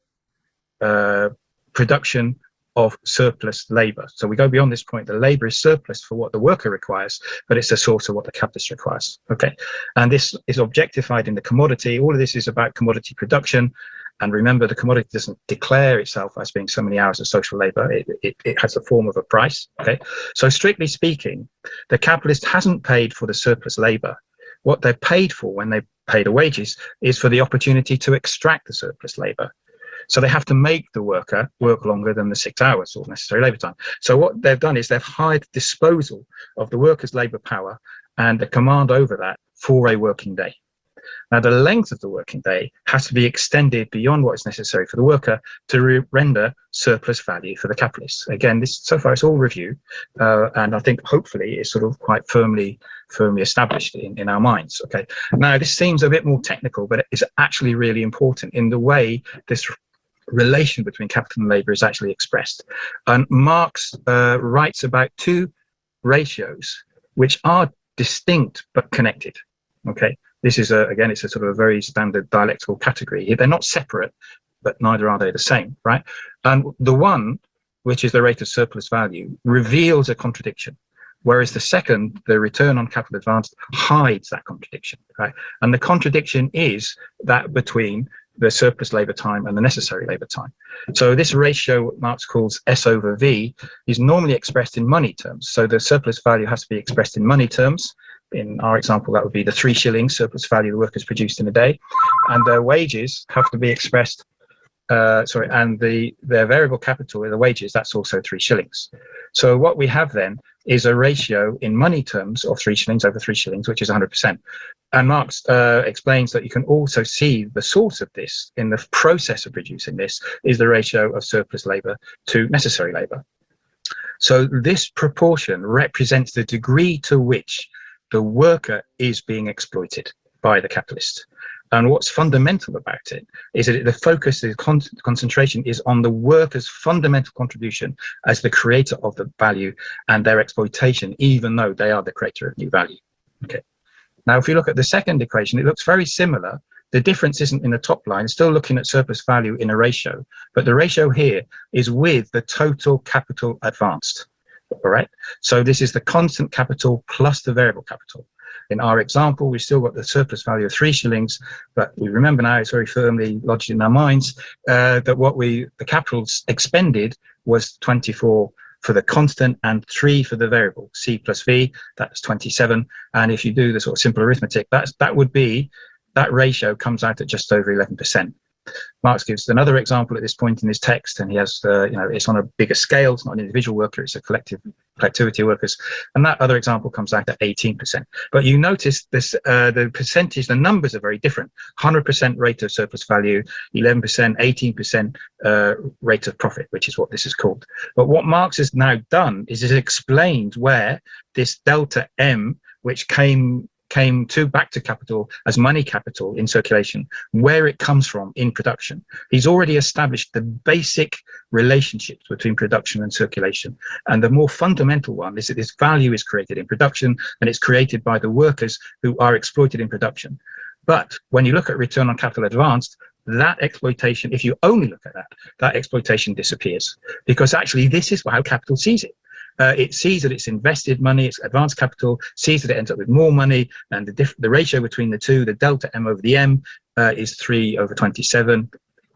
production of surplus labour. So we go beyond this point. The labour is surplus for what the worker requires, but it's a source of what the capitalist requires. Okay, and this is objectified in the commodity. All of this is about commodity production. And remember, the commodity doesn't declare itself as being so many hours of social labour. It has the form of a price. Okay, so strictly speaking, the capitalist hasn't paid for the surplus labour. What they're paid for when they pay the wages is for the opportunity to extract the surplus labour. So they have to make the worker work longer than the 6 hours or necessary labour time. So what they've done is they've hired disposal of the worker's labour power and the command over that for a working day. Now, the length of the working day has to be extended beyond what is necessary for the worker to render surplus value for the capitalist. Again, this so far it's all review, and I think hopefully it's sort of quite firmly established in our minds. Okay. Now, this seems a bit more technical, but it's actually really important in the way this relation between capital and labour is actually expressed. And Marx writes about two ratios which are distinct but connected. Okay, This is again, it's a sort of a very standard dialectical category. They're not separate, but neither are they the same, right? And the one, which is the rate of surplus value, reveals a contradiction, whereas the second, the return on capital advanced, hides that contradiction, right? And the contradiction is that between the surplus labor time and the necessary labor time. So this ratio, what Marx calls S over V, is normally expressed in money terms. So the surplus value has to be expressed in money terms. In our example, that would be the 3 shillings surplus value the workers produced in a day, and their wages have to be expressed. And their variable capital, the wages, that's also 3 shillings. So what we have then is a ratio in money terms of 3 shillings over 3 shillings, which is 100%. And Marx explains that you can also see the source of this in the process of producing this is the ratio of surplus labor to necessary labor. So this proportion represents the degree to which the worker is being exploited by the capitalist. And what's fundamental about it is that the focus, the concentration is on the worker's fundamental contribution as the creator of the value and their exploitation, even though they are the creator of new value. Okay. Now, if you look at the second equation, it looks very similar. The difference isn't in the top line, it's still looking at surplus value in a ratio, but the ratio here is with the total capital advanced. All right. So this is the constant capital plus the variable capital. In our example, we've still got the surplus value of 3 shillings, but we remember now, it's very firmly lodged in our minds that the capital expended was 24 for the constant and 3 for the variable, C plus V, that's 27. And if you do the sort of simple arithmetic, that ratio comes out at just over 11%. Marx gives another example at this point in his text, and he has, it's on a bigger scale. It's not an individual worker; it's a collectivity of workers. And that other example comes out at 18%. But you notice this, the percentage, the numbers are very different. 100% rate of surplus value, 11%, 18% rate of profit, which is what this is called. But what Marx has now done is it explained where this delta M, which came back to capital as money capital in circulation, where it comes from in production. He's already established the basic relationships between production and circulation. And the more fundamental one is that this value is created in production and it's created by the workers who are exploited in production. But when you look at return on capital advanced, that exploitation, if you only look at that exploitation disappears, because actually this is how capital sees it. It sees that it's invested money, it's advanced capital, sees that it ends up with more money, and the ratio between the two, the delta M over the M, is 3 over 27,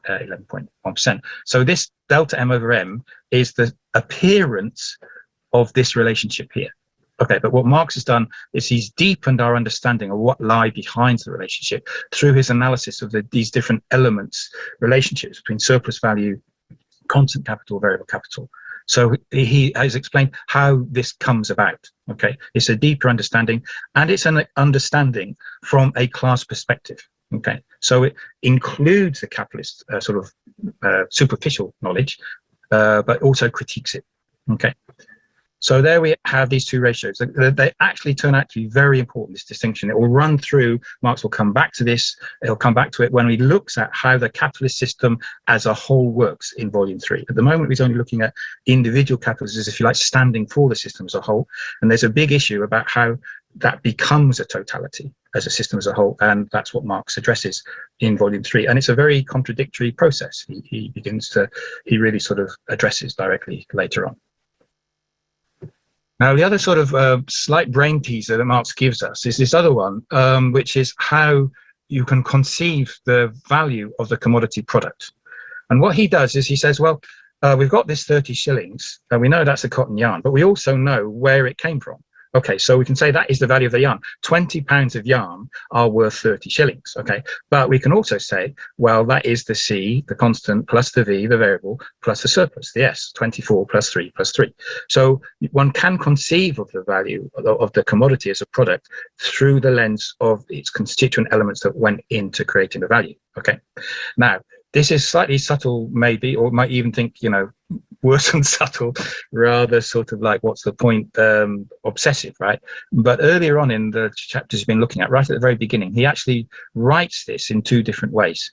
11.1%. So this delta M over M is the appearance of this relationship here. Okay, but what Marx has done is he's deepened our understanding of what lie behind the relationship through his analysis of these different elements, relationships between surplus value, constant capital, variable capital. So he has explained how this comes about. Okay, it's a deeper understanding, and it's an understanding from a class perspective. Okay, so it includes the capitalist sort of superficial knowledge, but also critiques it. Okay, so there we have these two ratios. They actually turn out to be very important, this distinction. It will run through, Marx will come back to this, he'll come back to it when he looks at how the capitalist system as a whole works in volume 3. At the moment, he's only looking at individual capitalists, as if you like, standing for the system as a whole. And there's a big issue about how that becomes a totality as a system as a whole. And that's what Marx addresses in volume 3. And it's a very contradictory process. He really sort of addresses directly later on. Now, the other sort of slight brain teaser that Marx gives us is this other one, which is how you can conceive the value of the commodity product. And what he does is he says, well, we've got this 30 shillings, and we know that's a cotton yarn, but we also know where it came from. Okay, so we can say that is the value of the yarn. 20 pounds of yarn are worth 30 shillings, okay? But we can also say, well, that is the C, the constant, plus the V, the variable, plus the surplus, the S, 24 plus 3 plus 3. So one can conceive of the value of the commodity as a product through the lens of its constituent elements that went into creating the value, okay? Now, this is slightly subtle, maybe, or might even think, worse than subtle, rather sort of like, what's the point, obsessive, right? But earlier on in the chapters you've been looking at, right at the very beginning, he actually writes this in 2 different ways.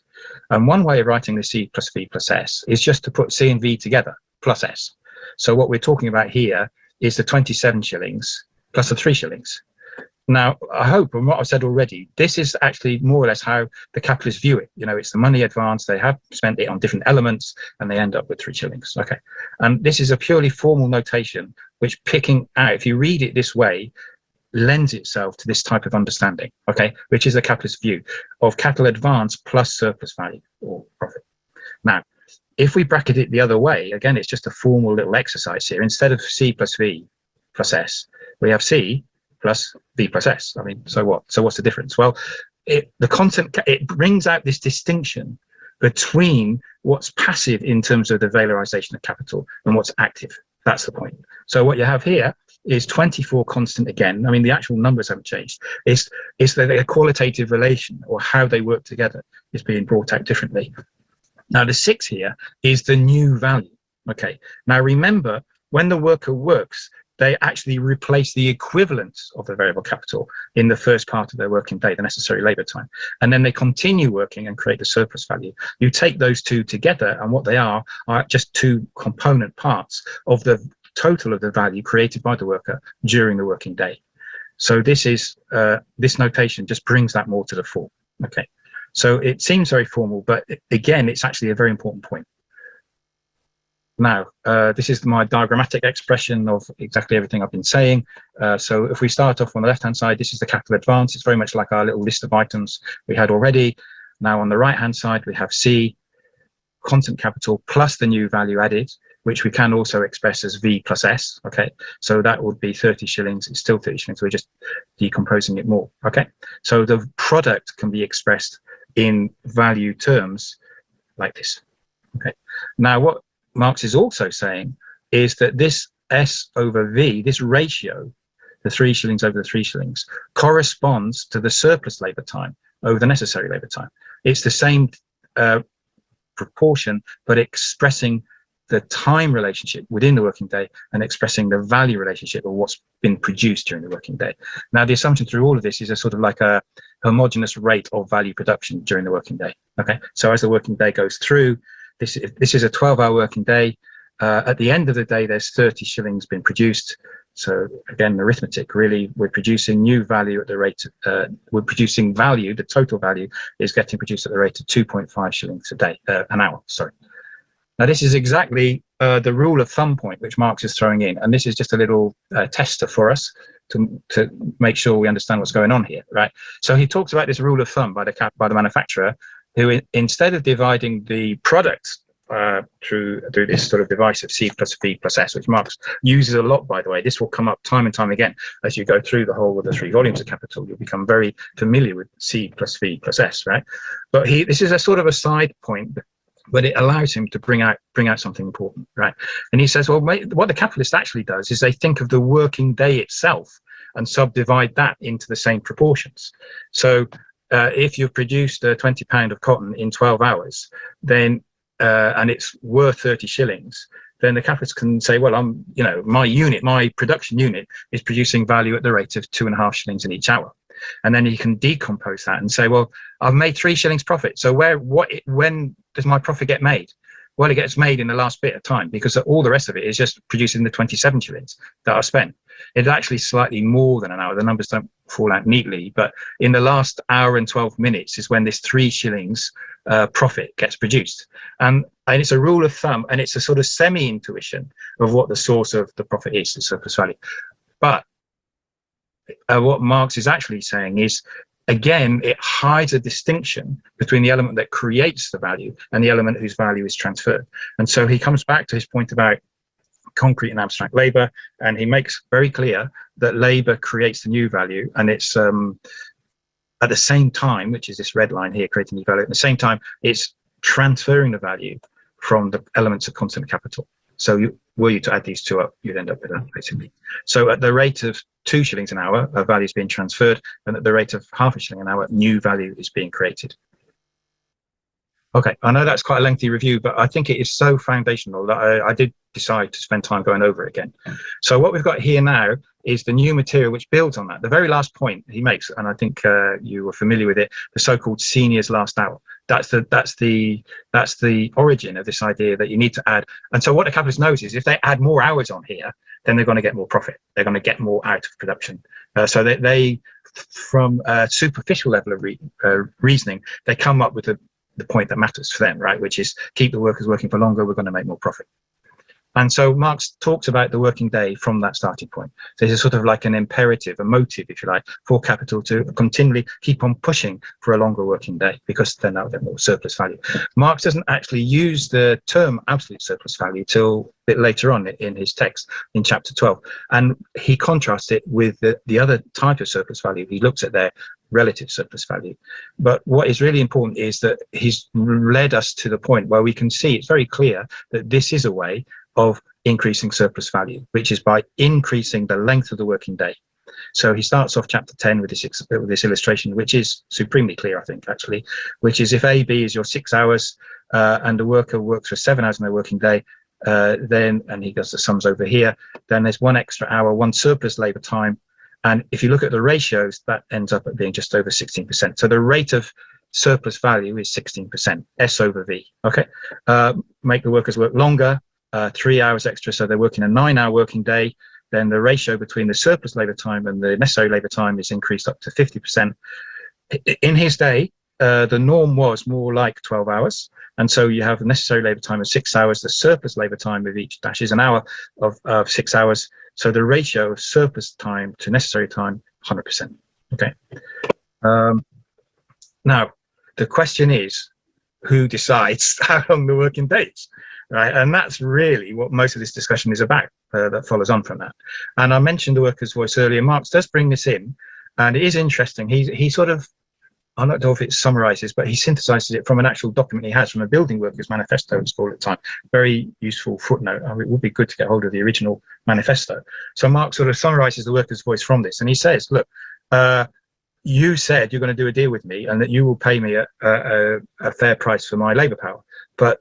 And one way of writing the C plus V plus S is just to put C and V together, plus S. So what we're talking about here is the 27 shillings plus the 3 shillings. Now, I hope, from what I've said already, this is actually more or less how the capitalists view it. You know, it's the money advance. They have spent it on different elements, and they end up with 3 shillings. Okay, and this is a purely formal notation, which picking out, if you read it this way, lends itself to this type of understanding. Okay, which is a capitalist view of capital advance plus surplus value or profit. Now, if we bracket it the other way, again, it's just a formal little exercise here. Instead of C plus V plus S, we have C plus V plus S. I mean, so what? So what's the difference? Well, it brings out this distinction between what's passive in terms of the valorization of capital and what's active. That's the point. So what you have here is 24 constant again. I mean, the actual numbers haven't changed. It's the qualitative relation, or how they work together, is being brought out differently. Now, the 6 here is the new value. Okay. Now, remember, when the worker works, they actually replace the equivalent of the variable capital in the first part of their working day, the necessary labor time. And then they continue working and create the surplus value. You take those two together, and what they are just 2 component parts of the total of the value created by the worker during the working day. So this is this notation just brings that more to the fore. Okay. So it seems very formal, but again, it's actually a very important point. Now, this is my diagrammatic expression of exactly everything I've been saying. So if we start off on the left-hand side, this is the capital advance. It's very much like our little list of items we had already. Now, on the right-hand side, we have C, constant capital plus the new value added, which we can also express as V plus S. Okay, so that would be 30 shillings. It's still 30 shillings. We're just decomposing it more. Okay, so the product can be expressed in value terms like this. Okay, now what Marx is also saying is that this S over V, this ratio, the 3 shillings over the 3 shillings, corresponds to the surplus labor time over the necessary labor time. It's the same proportion, but expressing the time relationship within the working day and expressing the value relationship of what's been produced during the working day. Now, the assumption through all of this is a sort of like a homogeneous rate of value production during the working day. Okay, so as the working day goes through, this is a 12-hour working day. At the end of the day, there's 30 shillings been produced. So again, arithmetic, really, we're producing new value at the rate, we're producing value, the total value is getting produced at the rate of 2.5 shillings a day, an hour, sorry. Now, this is exactly the rule of thumb point which Marx is throwing in, and this is just a little tester for us to make sure we understand what's going on here, right? So he talks about this rule of thumb by the manufacturer, who instead of dividing the product through this sort of device of C plus V plus S, which Marx uses a lot, by the way. This will come up time and time again as you go through the whole of the 3 volumes of Capital. You'll become very familiar with C plus V plus S, right? But this is a sort of a side point, but it allows him to bring out something important, right? And he says, well, what the capitalist actually does is they think of the working day itself and subdivide that into the same proportions. So if you've produced £20 of cotton in 12 hours, then and it's worth 30 shillings, then the capitalist can say, well, my production unit is producing value at the rate of 2.5 shillings in each hour. And then he can decompose that and say, well, I've made 3 shillings profit. So when does my profit get made? Well, it gets made in the last bit of time, because all the rest of it is just producing the 27 shillings that I've spent. It's actually slightly more than an hour. The numbers don't fall out neatly, but in the last hour and 12 minutes is when this 3 shillings profit gets produced. And it's a rule of thumb, and it's a sort of semi-intuition of what the source of the profit is, the surplus value. But what Marx is actually saying is, again, it hides a distinction between the element that creates the value and the element whose value is transferred. And so he comes back to his point about concrete and abstract labor, and he makes very clear that labor creates the new value, and it's at the same time, which is this red line here, creating new value, at the same time it's transferring the value from the elements of constant capital. So were you to add these two up, you'd end up with that, basically. So at the rate of 2 shillings an hour, a value is being transferred, and at the rate of half a shilling an hour, new value is being created. Okay, I know that's quite a lengthy review, but I think it is so foundational that I did decide to spend time going over it again. So what we've got here now is the new material which builds on that. The very last point he makes, and I think you were familiar with it, the so-called senior's last hour. That's the origin of this idea that you need to add. And so what the capitalist knows is if they add more hours on here, then they're going to get more profit. They're going to get more out of production. So they from a superficial level of reasoning, they come up with the point that matters for them, right? Which is keep the workers working for longer. We're going to make more profit. And so Marx talks about the working day from that starting point. So it's sort of like an imperative, a motive, if you like, for capital to continually keep on pushing for a longer working day, because then they'll get more surplus value. Marx doesn't actually use the term absolute surplus value till a bit later on in his text in chapter 12. And he contrasts it with the other type of surplus value. He looks at their relative surplus value. But what is really important is that he's led us to the point where we can see it's very clear that this is a way of increasing surplus value, which is by increasing the length of the working day. So he starts off chapter 10 with this illustration, which is supremely clear, I think, actually, which is if AB is your 6 hours and the worker works for 7 hours in their working day, then, and he does the sums over here, then there's 1 extra hour, 1 surplus labor time. And if you look at the ratios, that ends up at being just over 16%. So the rate of surplus value is 16%, S over V. Okay, make the workers work longer, 3 hours extra, so they're working a 9-hour working day. Then the ratio between the surplus labor time and the necessary labor time is increased up to 50%. In his day, the norm was more like 12 hours. And so you have the necessary labor time of 6 hours, the surplus labor time of each dash is an hour of 6 hours. So the ratio of surplus time to necessary time, 100%. Okay. Now, the question is, who decides how long the working day is? Right, and that's really what most of this discussion is about, that follows on from that. And I mentioned the workers' voice earlier. Marx does bring this in, and it is interesting. He sort of, I don't know if it summarizes, but he synthesizes it from an actual document he has from a building workers manifesto, it's called at the time. Very useful footnote. I mean, it would be good to get hold of the original manifesto. So Marx sort of summarizes the workers' voice from this, and he says, look, you said you're going to do a deal with me and that you will pay me a fair price for my labor power, but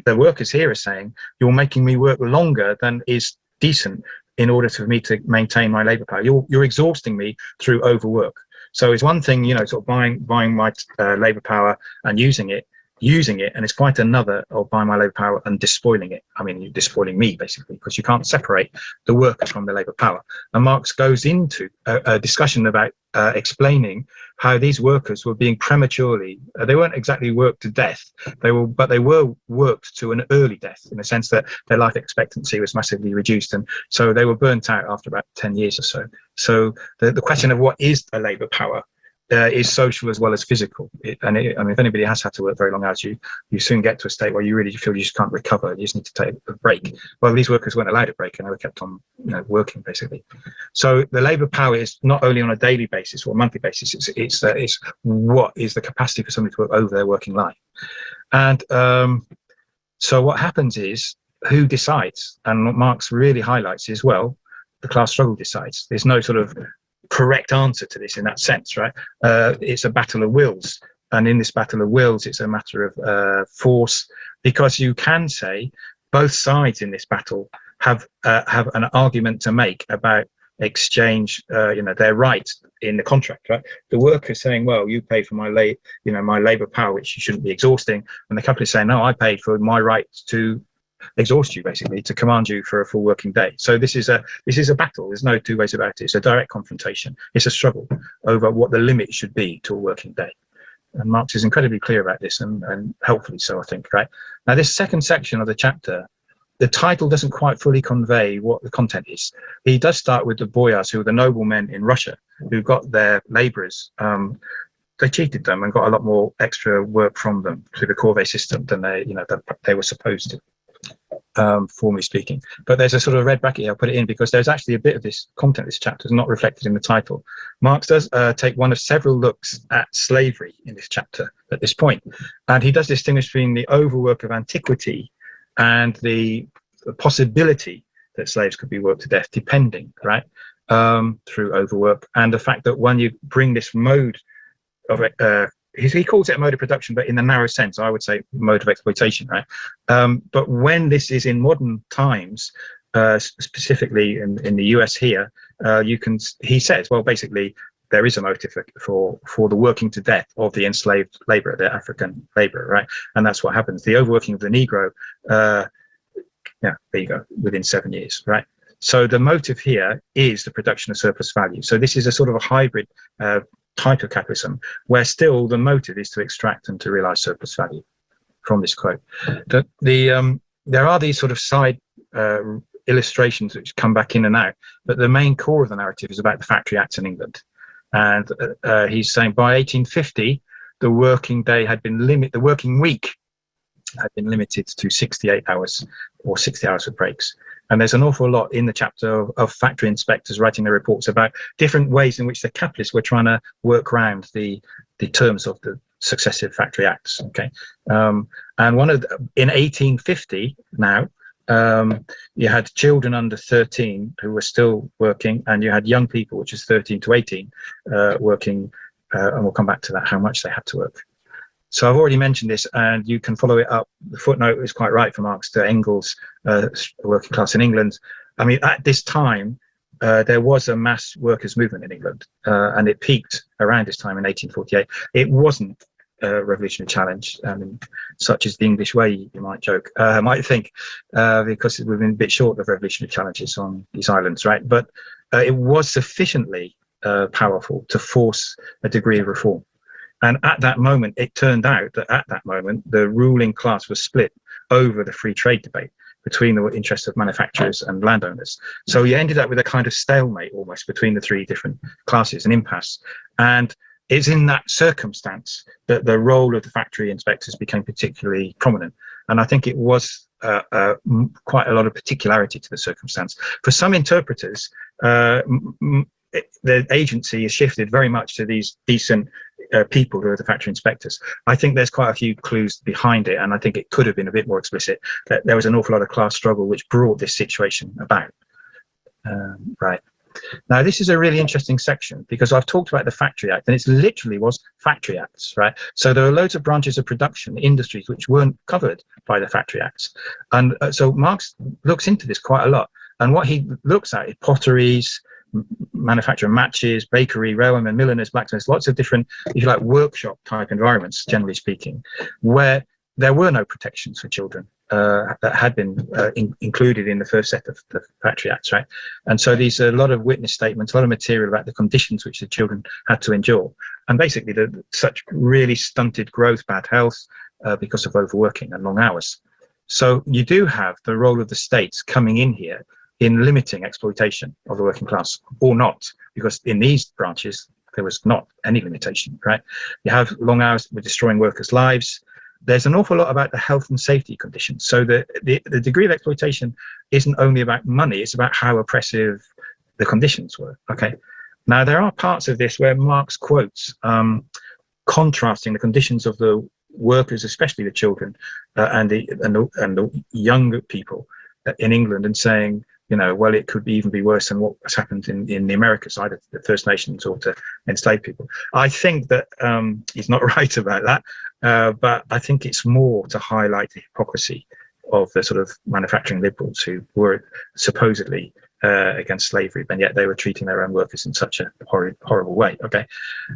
the workers here are saying you're making me work longer than is decent in order for me to maintain my labor power. You're exhausting me through overwork. So it's one thing, you know, sort of buying my labor power and using it, and it's quite another of buying my labor power and despoiling it. I mean, you're despoiling me basically, because you can't separate the worker from the labor power. And Marx goes into a discussion about explaining how these workers were being prematurely, they weren't exactly worked to death, but they were worked to an early death, in the sense that their life expectancy was massively reduced, and so they were burnt out after about 10 years or so. So the question of what is a labor power is social as well as physical. I mean, if anybody has had to work very long hours, you soon get to a state where you really feel you just can't recover. You just need to take a break. Well, these workers weren't allowed a break, and they were kept on, you know, working basically. So the labour power is not only on a daily basis or a monthly basis. It's what is the capacity for somebody to work over their working life. And so what happens is, who decides? And what Marx really highlights is, well, the class struggle decides. There's no sort of correct answer to this in that sense, right? It's a battle of wills, and in this battle of wills, it's a matter of force, because you can say both sides in this battle have an argument to make about exchange, you know, their rights in the contract, right? The worker saying, well, you pay for my my labor power, which you shouldn't be exhausting, and the capitalist saying, no, I paid for my right to exhaust you, basically, to command you for a full working day. So this is a battle. There's no two ways about it. It's a direct confrontation. It's a struggle over what the limit should be to a working day. And Marx is incredibly clear about this, and helpfully so, I think, right? Now, this second section of the chapter, the title doesn't quite fully convey what the content is. He does start with the boyars, who are the noblemen in Russia, who got their laborers. They cheated them and got a lot more extra work from them through the corvée system than they were supposed to. Formally speaking, but there's a sort of red bracket here. I'll put it in because there's actually a bit of this content, this chapter is not reflected in the title. Marx does take one of several looks at slavery in this chapter at this point, and he does distinguish between the overwork of antiquity and the possibility that slaves could be worked to death, depending, right, through overwork, and the fact that when you bring this mode of he calls it a mode of production, but in the narrow sense, I would say mode of exploitation, right? But when this is in modern times, specifically in the US here, he says, well, basically, there is a motive for the working to death of the enslaved labourer, the African labourer, right? And that's what happens. The overworking of the Negro, yeah, there you go, within 7 years, right? So the motive here is the production of surplus value. So this is a sort of a hybrid type of capitalism, where still the motive is to extract and to realise surplus value. From this quote, there are these sort of side illustrations which come back in and out, but the main core of the narrative is about the Factory Acts in England. And he's saying by 1850, the working day had been the working week had been limited to 68 hours or 60 hours with breaks. And there's an awful lot in the chapter of factory inspectors writing their reports about different ways in which the capitalists were trying to work around the terms of the successive Factory Acts. Okay, and in 1850 now, you had children under 13 who were still working, and you had young people, which is 13 to 18, working, and we'll come back to that, how much they had to work. So I've already mentioned this, and you can follow it up. The footnote is quite right for Marx to Engels' working class in England. I mean, at this time, there was a mass workers' movement in England, and it peaked around this time in 1848. It wasn't a revolutionary challenge, such as the English way, you might joke, might think, because we've been a bit short of revolutionary challenges on these islands, right? But it was sufficiently powerful to force a degree of reform. And at that moment, it turned out that at that moment, the ruling class was split over the free trade debate between the interests of manufacturers and landowners. So you ended up with a kind of stalemate almost between the three different classes, an impasse. And it's in that circumstance that the role of the factory inspectors became particularly prominent. And I think it was quite a lot of particularity to the circumstance. For some interpreters, the agency is shifted very much to these decent people who are the factory inspectors. I think there's quite a few clues behind it, and I think it could have been a bit more explicit that there was an awful lot of class struggle which brought this situation about. Right. Now, this is a really interesting section because I've talked about the Factory Act, and it literally was Factory Acts, right? So there are loads of branches of production, industries, which weren't covered by the Factory Acts. And so Marx looks into this quite a lot. And what he looks at is potteries, manufacture of matches, bakery, railwaymen, milliners, blacksmiths, lots of different, if you like, workshop type environments, generally speaking, where there were no protections for children that had been included in the first set of the Factory Acts, right? And so these are a lot of witness statements, a lot of material about the conditions which the children had to endure, and basically such really stunted growth, bad health, because of overworking and long hours. So you do have the role of the states coming in here in limiting exploitation of the working class, or not, because in these branches there was not any limitation, right? You have long hours with destroying workers' lives. There's an awful lot about the health and safety conditions. So the degree of exploitation isn't only about money, it's about how oppressive the conditions were, okay? Now, there are parts of this where Marx quotes contrasting the conditions of the workers, especially the children, and the younger people in England, and saying, you know, well, it could even be worse than what has happened in the Americas, either to the First Nations or to enslaved people. I think that he's not right about that, but I think it's more to highlight the hypocrisy of the sort of manufacturing liberals who were supposedly against slavery, but yet they were treating their own workers in such a horrible way. Okay.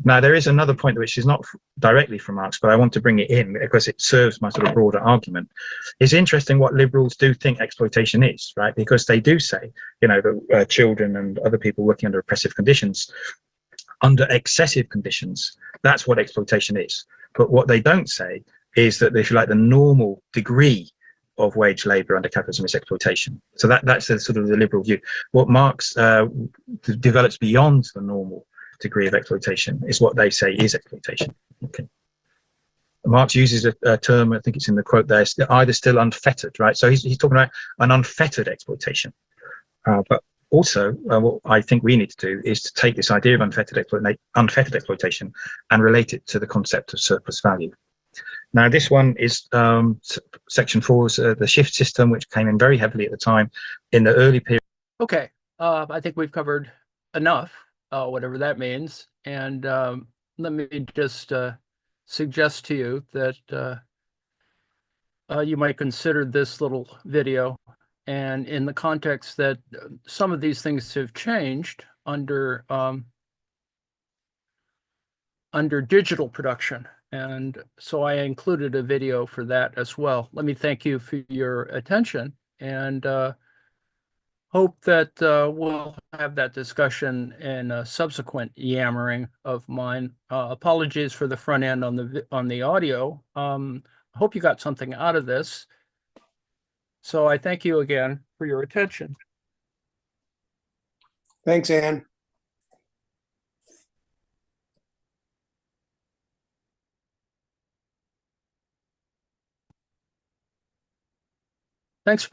Now, there is another point which is not directly from Marx, but I want to bring it in because it serves my sort of broader argument. It's interesting what liberals do think exploitation is, right? Because they do say, you know, that children and other people working under oppressive conditions, under excessive conditions, that's what exploitation is. But what they don't say is that, if you like, the normal degree of wage labour under capitalism is exploitation. So that's the sort of the liberal view. What Marx develops beyond the normal degree of exploitation is what they say is exploitation. Okay. Marx uses a term, I think it's in the quote there, either still unfettered, right? So he's talking about an unfettered exploitation. But also, what I think we need to do is to take this idea of unfettered exploitation and relate it to the concept of surplus value. Now, this one is section 4, the shift system, which came in very heavily at the time in the early period. Okay, I think we've covered enough, whatever that means. And let me just suggest to you that you might consider this little video, and in the context that some of these things have changed under under digital production. And so I included a video for that as well. Let me thank you for your attention, and hope that we'll have that discussion in a subsequent yammering of mine. Apologies for the front end on the audio. I hope you got something out of this. So I thank you again for your attention. Thanks, Ann. Thanks.